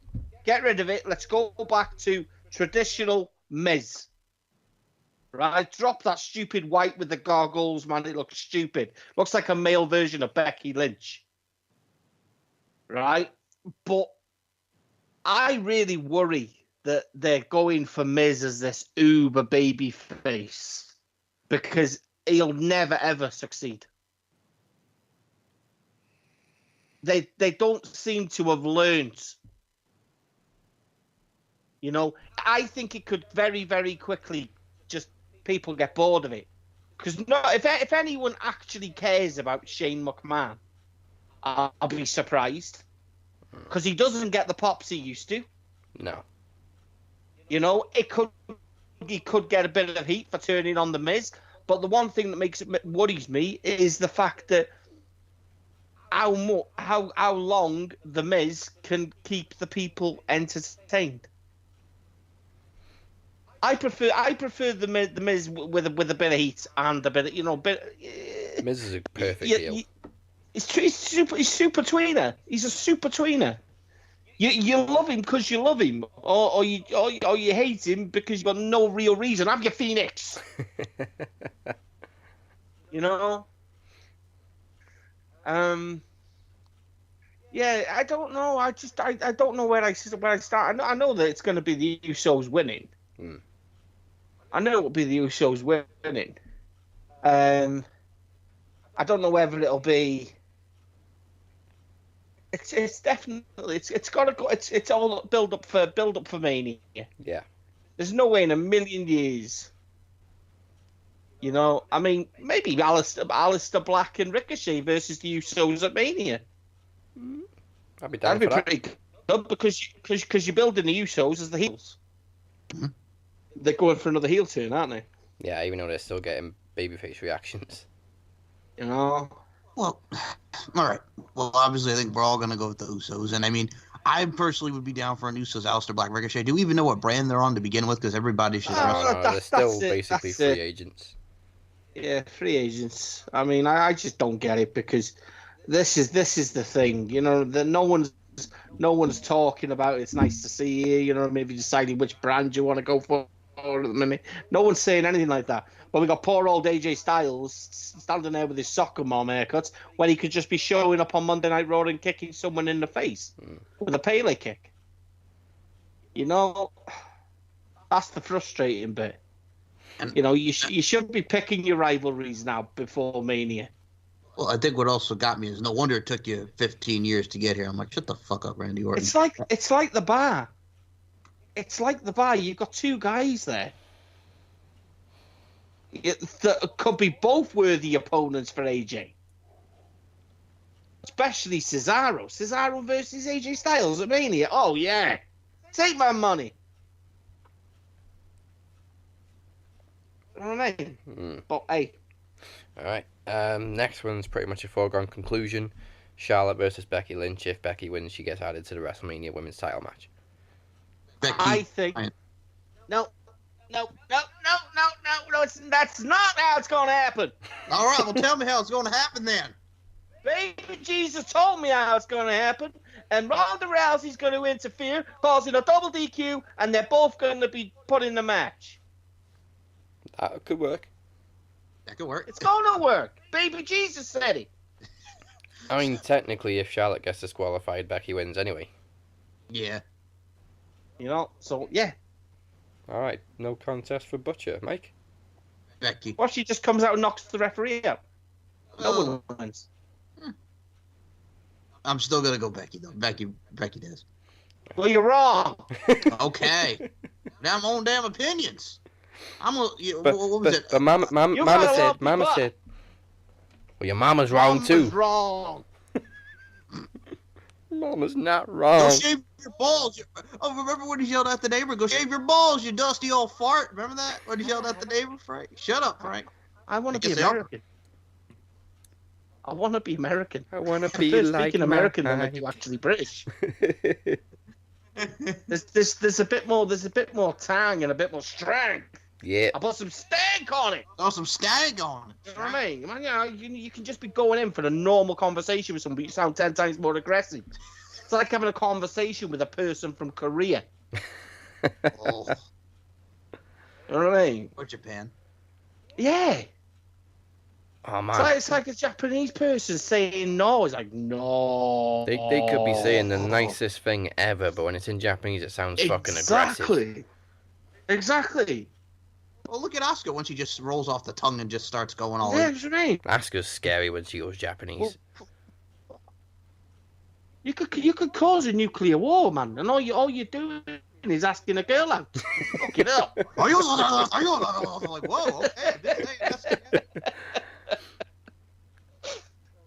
Get rid of it. Let's go back to traditional Miz. Right? Drop that stupid white with the goggles, man. It looks stupid. Looks like a male version of Becky Lynch. Right? But I really worry that they're going for Miz as this uber baby face because he'll never ever succeed. They don't seem to have learned. You know, I think it could very, very quickly just people get bored of it. Because if anyone actually cares about Shane McMahon, I'll be surprised. Because he doesn't get the pops he used to. No. You know, he could get a bit of heat for turning on The Miz. But the one thing that worries me is the fact that how long The Miz can keep the people entertained. I prefer the Miz with a bit of heat and a bit of, Miz is a perfect heel. He's super tweener. He's a super tweener. You love him because you love him, or you hate him because you've got no real reason. I'm your Phoenix. You know. Yeah, I don't know. I don't know where I start. I know that it's going to be the Usos winning. I know it will be the Usos winning. I don't know whether it'll be. It's definitely it's got to go. It's all build up for Mania. Yeah. There's no way in a million years You know, I mean, maybe Aleister Black and Ricochet versus the Usos at Mania. I'd be down That'd be for that. pretty good because you're building the Usos as the heels. Mhm. They're going for another heel turn, aren't they? Yeah, even though they're still getting babyface reactions. You know. Well, all right. Well, obviously, I think we're all gonna go with the Usos, and I mean, I personally would be down for an Usos, Aleister Black, Ricochet. Do we even know what brand they're on to begin with? Because everybody should. Oh, No, they're that's still it, basically that's free it. agents. Yeah, free agents. I mean, I just don't get it because this is the thing. You know, that no one's talking about. It's nice to see you. You know, maybe deciding which brand you want to go for at the minute. No one's saying anything like that. But we got poor old AJ Styles standing there with his soccer mom haircuts when he could just be showing up on Monday Night Raw and kicking someone in the face with a Pele kick. You know, that's the frustrating bit. You know, you should be picking your rivalries now before Mania. Well, I think what also got me is no wonder it took you 15 years to get here. I'm like, shut the fuck up, Randy Orton. It's like the bar. It's like the bar. You've got two guys there that could be both worthy opponents for AJ. Especially Cesaro. Cesaro versus AJ Styles at Mania. Oh, yeah. Take my money. You know what I mean? But, hey. All right. Next one's pretty much a foregone conclusion. Charlotte versus Becky Lynch. If Becky wins, she gets added to the WrestleMania Women's Title match. Becky, I think... No, that's not how it's going to happen. All right, well, tell me how it's going to happen then. Baby Jesus told me how it's going to happen, and Ronda Rousey's going to interfere, causing a double DQ, and they're both going to be put in the match. That could work. That could work. It's going to work. Baby Jesus said it. I mean, technically, if Charlotte gets disqualified, Becky wins anyway. Yeah. You know, so, yeah. All right, no contest for Butcher. Mike? Becky. Or she just comes out and knocks the referee out. No one wins. I'm still going to go Becky, though. Becky does. Well, you're wrong. Okay. Now I'm on damn opinions. What was it? But Mama said, well, your mama's wrong Mama's too. wrong. Mama's not Go wrong. shave your balls. Oh, remember when he yelled at the neighbor? Go shave your balls, you dusty old fart. Remember that? When he yelled at the neighbor, Frank? Shut up, Frank. I want to be American. I want to be American. I want to I be prefer like speaking American than I Mike. do actually British. There's a bit more tang and a bit more strength. Yeah. I put some stank on it. Throw some stag on it. You know what I mean? Man, you can just be going in for a normal conversation with somebody. You sound 10 times more aggressive. It's like having a conversation with a person from Korea. Oh. You know what I mean? Or Japan. Yeah. Oh man. It's like a Japanese person saying no. It's like, no. They could be saying the nicest thing ever, but when it's in Japanese, it sounds fucking aggressive. Exactly. Well, look at Asuka when she just rolls off the tongue and just starts going all Yeah, in. that's what I mean. Asuka's scary when she goes Japanese. You could cause a nuclear war, man, and all you're doing is asking a girl out. Fuck it up. Are you like, whoa,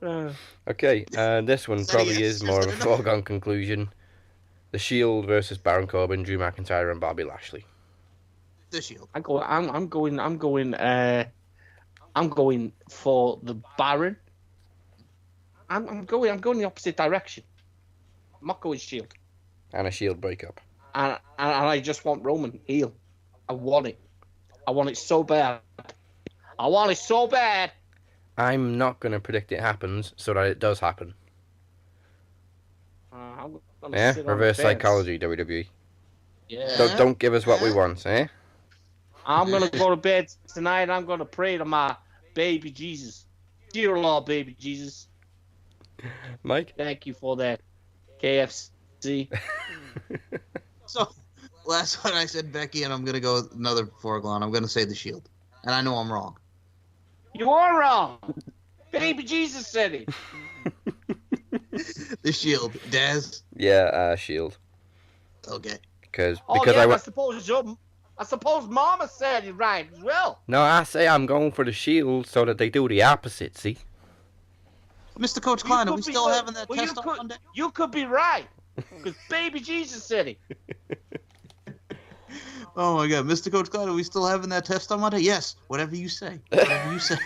okay. Okay, this one probably is more of a foregone conclusion. The Shield versus Baron Corbin, Drew McIntyre, and Bobby Lashley. The Shield. I'm going for the Baron. I'm going the opposite direction. I'm not going Shield. And a Shield breakup. And I just want Roman heel. I want it. I want it so bad. I'm not going to predict it happens so that it does happen. Yeah, reverse psychology, WWE. Yeah. Don't give us what we want, eh? I'm going to go to bed tonight. I'm going to pray to my baby Jesus. Dear Lord, baby Jesus. Mike? Thank you for that, KFC. So, last one I said Becky, and I'm going to go with another foregone. I'm going to say the Shield. And I know I'm wrong. You are wrong. Baby Jesus said it. The Shield. Daz? Yeah, Shield. Okay. Because I suppose I suppose Mama said it right as well. No, I say I'm going for the Shield so that they do the opposite, see? Mr. Coach Klein, are we still having that test on Monday? You could be right. Because baby Jesus said it. Oh my God, Mr. Coach Klein, are we still having that test on Monday? Yes, whatever you say. Whatever you say.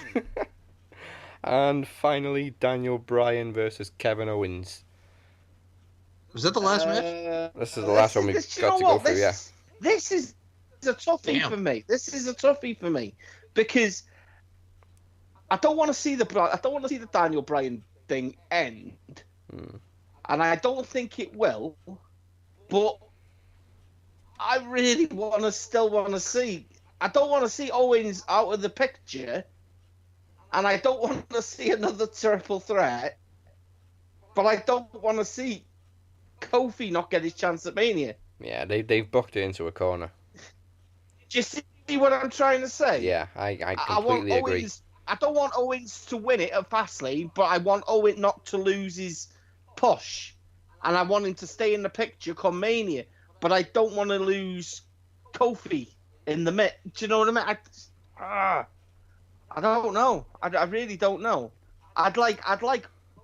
And finally, Daniel Bryan versus Kevin Owens. Was that the last match? This is the last one we've got to go through, yeah. This is a toughie for me. This is a toughie for me because I don't want to see the Daniel Bryan thing end, and I don't think it will. But I really still want to see. I don't want to see Owens out of the picture, and I don't want to see another triple threat. But I don't want to see Kofi not get his chance at Mania. Yeah, they've booked it into a corner. Do you see what I'm trying to say? Yeah, I completely agree. I don't want Owens to win it at Fastlane, but I want Owens not to lose his push. And I want him to stay in the picture come Mania. But I don't want to lose Kofi in the mix. Do you know what I mean? I don't know. I really don't know. I'd like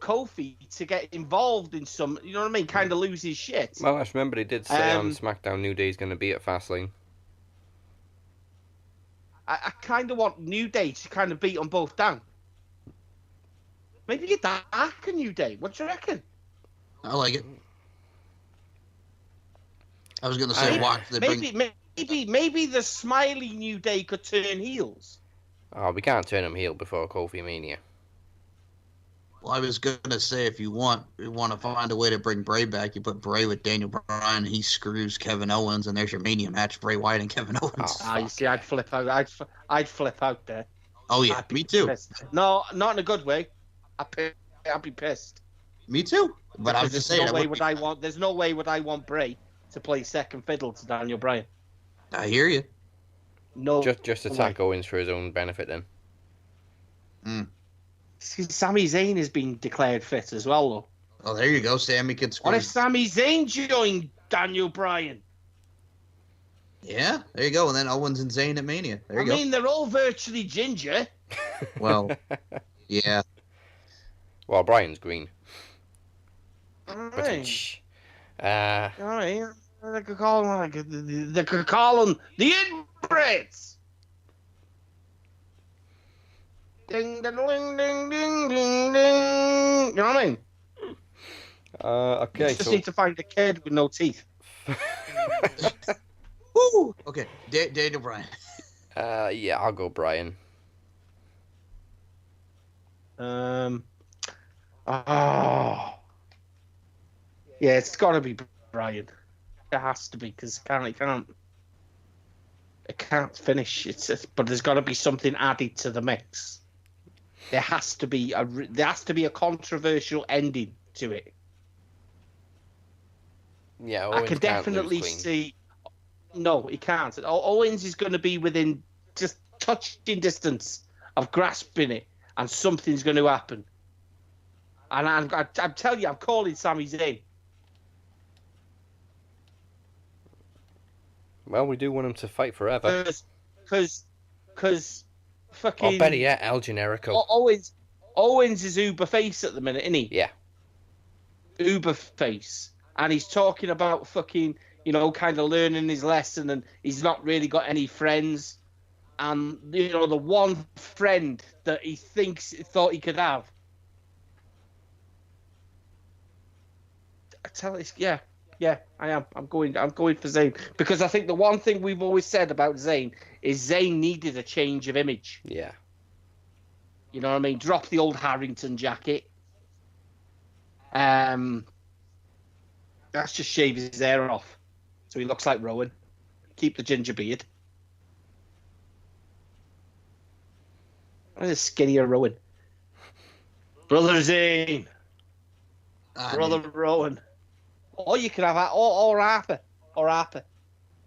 Kofi to get involved in some, you know what I mean, kind of lose his shit. Well, let's remember they did say on SmackDown New Day's going to be at Fastlane. I kind of want New Day to kind of beat them both down. Maybe a dark New Day. What do you reckon? I like it. I was going to say, watch. Maybe the smiley New Day could turn heels. Oh, we can't turn him heel before Kofi Mania. Well, I was going to say, if you want to find a way to bring Bray back, you put Bray with Daniel Bryan, he screws Kevin Owens, and there's your Mania match, Bray Wyatt and Kevin Owens. You see, I'd flip out. I'd flip out there. Oh, yeah, me too. Pissed. No, not in a good way. I'd be pissed. Me too. But I was just saying, there's no way would I want Bray to play second fiddle to Daniel Bryan. I hear you. No, just attack Owens for his own benefit then. Sami Zayn has been declared fit as well, though. Oh, there you go. Sami can score. What if Sami Zayn joined Daniel Bryan? Yeah, there you go. And then Owens and Zayn at Mania. There you go. I mean, they're all virtually ginger. Well, yeah. Well, Bryan's green. All right. All right. They could call him the Inbreds. Ding, ding, ding, ding, ding, ding, ding. You know what I mean? Okay. You just need to find a kid with no teeth. Woo! Okay, Daniel Bryan. Yeah, I'll go Bryan. Yeah, it's got to be Bryan. It has to be because it can't finish. But there's got to be something added to the mix. There has to be a controversial ending to it. Yeah, Owens I can definitely see. No, he can't. Owens is going to be within just touching distance of grasping it, and something's going to happen. And I'm telling you, I'm calling Sami Zayn. Well, we do want him to fight forever. Because fucking... Oh, better yet, El Generico. Owens is Uber face at the minute, isn't he? Yeah. Uber face. And he's talking about fucking, kind of learning his lesson, and he's not really got any friends. And, the one friend that he thought he could have. I tell you, yeah, I am. I'm going for Zayn because I think the one thing we've always said about Zayn is Zayn needed a change of image. Yeah. You know what I mean? Drop the old Harrington jacket. Let's just shave his hair off so he looks like Rowan. Keep the ginger beard. Where's a skinnier Rowan? Brother Zayn. Brother Rowan. Or you could have or Harper.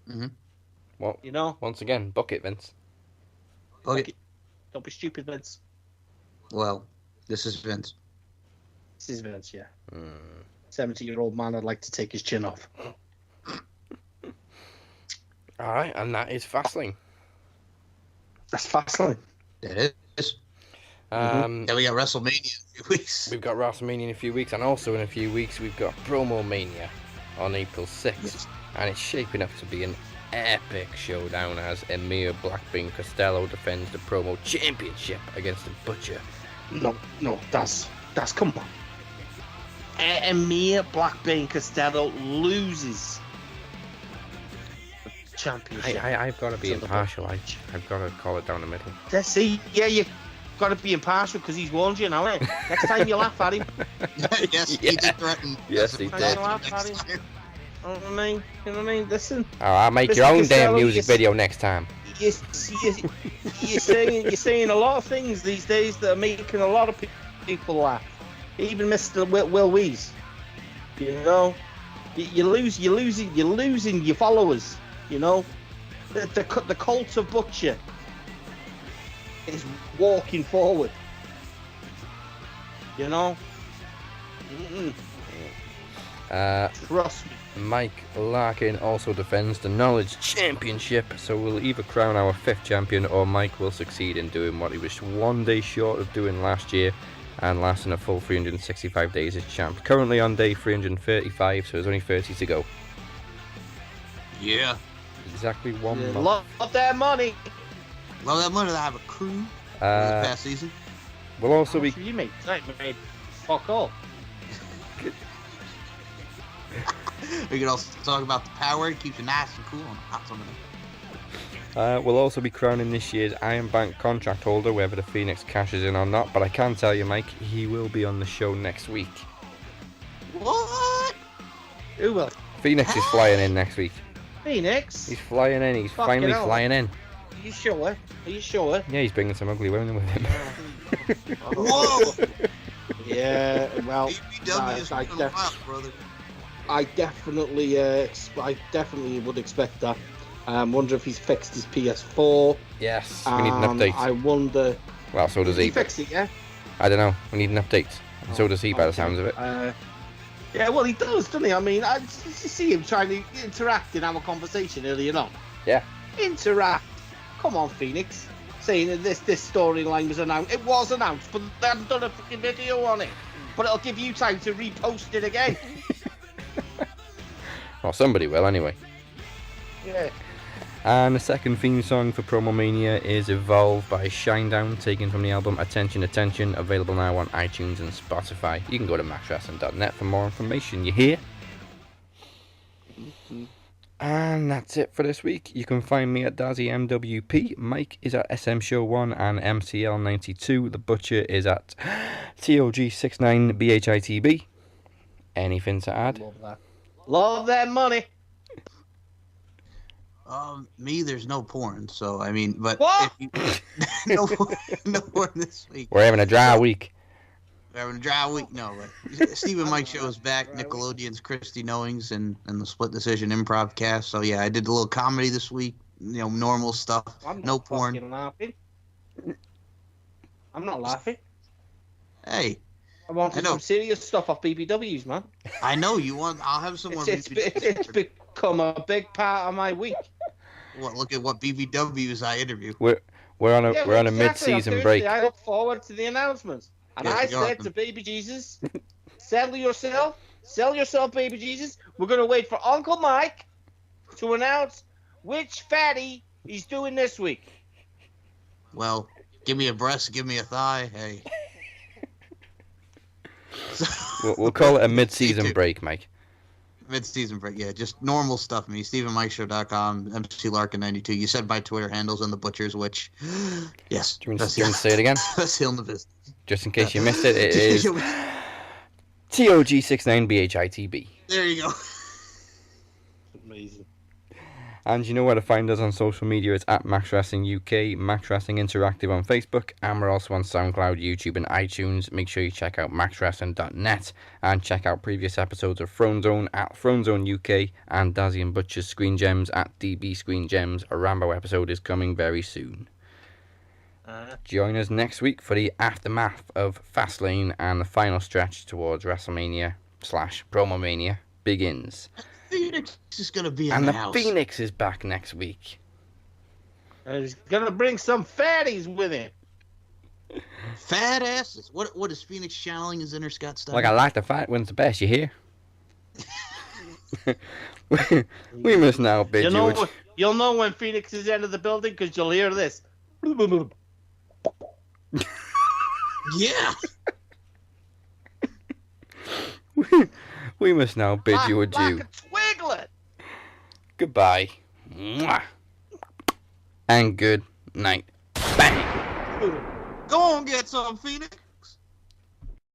Mm-hmm. Well, once again, book it, Vince. Book it. Don't be stupid, Vince. Well, this is Vince. This is Vince, yeah. 70-year-old man, I'd like to take his chin off. All right, and that is Fastlane. That's Fastlane. It is. Yeah, we got WrestleMania in a few weeks. We've got WrestleMania in a few weeks, and also in a few weeks we've got Promo Mania on April 6th. Yes. And it's shaping up to be an epic showdown as Emir BlackBane Costello defends the Promo Championship against the Butcher. No, that's come on. Emir BlackBane Costello loses the championship. I've got to be impartial. I've got to call it down the middle. See, yeah, you've got to be impartial because he's warned you now, eh? Next time you laugh at him. Yes, he did threaten. Yes, he did. You know what I mean? Listen. I'll make your own damn music video next time. You're saying a lot of things these days that are making a lot of people laugh. Even Mr. Will Wees. You know, you're losing your followers. You know, the cult of Butcher is walking forward. You know. Trust me. Mike Larkin also defends the Knowledge Championship, so we'll either crown our 5th champion or Mike will succeed in doing what he was one day short of doing last year and lasting a full 365 days as champ. Currently on day 335, so there's only 30 to go. Yeah. Exactly 1 month. Love that money. Love that money to have a crew this past season. We'll also be... You made fuck all. We can also talk about the power. It keeps you nice and cool on the hot summer. We'll also be crowning this year's Iron Bank contract holder, whether the Phoenix cashes in or not. But I can tell you, Mike, he will be on the show next week. What? Who will? Phoenix is flying in next week. Phoenix? He's flying in. He's Fucking finally hell. flying in. Are you sure? Yeah, he's bringing some ugly women with him. Whoa! Yeah, well, BBW is I coming wild, brother. I definitely would expect that. Wonder if he's fixed his PS4. Yes, we need an update. I wonder. Well, so does he. He fixed it, yeah. I don't know. We need an update. And so does he, by the sounds of it. Yeah, well, he does, doesn't he? I mean, I see him trying to interact in our conversation earlier on. Yeah. Interact. Come on, Phoenix. Saying that this storyline was announced. It was announced, but they haven't done a fucking video on it. But it'll give you time to repost it again. Well, somebody will, anyway. Yeah. And the second theme song for Promo Mania is Evolve by Shinedown, taken from the album Attention Attention, available now on iTunes and Spotify. You can go to maxwrestling.net for more information, you hear? And that's it for this week. You can find me at Dazzy MWP. Mike is at SM Show 1 and MCL 92. The Butcher is at TOG69 BHITB. Anything to add? Love that money. Me, there's no porn, so I mean, but What? if you, no porn this week. We're having a dry week. We're having a dry week. No, but Steve and Mike show is back. Nickelodeon's Christy Knowings and the Split Decision Improv cast. So yeah, I did a little comedy this week. You know, normal stuff. I'm No not porn. fucking laughing. I'm not laughing. Hey, I wanted know. some serious stuff off BBWs, man. I know you want. I'll have some more. It's become a big part of my week. What? Look at what BBWs I interview. We're on a Yeah, we're on a exactly. mid-season On break. Thursday, I look forward to the announcements. And Yes, I you are. said to Baby Jesus, sell yourself, Baby Jesus. We're going to wait for Uncle Mike to announce which fatty he's doing this week. Well, give me a breast, give me a thigh. Hey. We'll call it a mid-season break, Mike. Mid-season break, yeah, just normal stuff. Me, StephenMikeShow.com, MCLarkin92. You said my Twitter handles and the Butchers, which, yes. Do you want to say it again? That's healing the business. Just in case you missed it, it is TOG69BHITB. There you go. Amazing. And you know where to find us on social media. It's at Max Wrestling UK, Max Wrestling Interactive on Facebook, and we're also on SoundCloud, YouTube, and iTunes. Make sure you check out maxwrestling.net and check out previous episodes of Throne Zone at Throne Zone UK and Dazzy and Butcher's Screen Gems at DB Screen Gems. A Rambo episode is coming very soon. Join us next week for the aftermath of Fastlane and the final stretch towards WrestleMania / Promo Mania begins. Phoenix is gonna be in And the the house. Phoenix is back next week. And he's gonna bring some fatties with him. Fat asses. What is Phoenix channeling his inner Scott Steiner? Like I like to fight when's the best, you hear? we must now bid you. You'll know when Phoenix is out of the building because you'll hear this. Yeah. We must now bid you adieu. Like a twiglet. Goodbye. Mwah. And good night. Bang! Go and get some, Phoenix.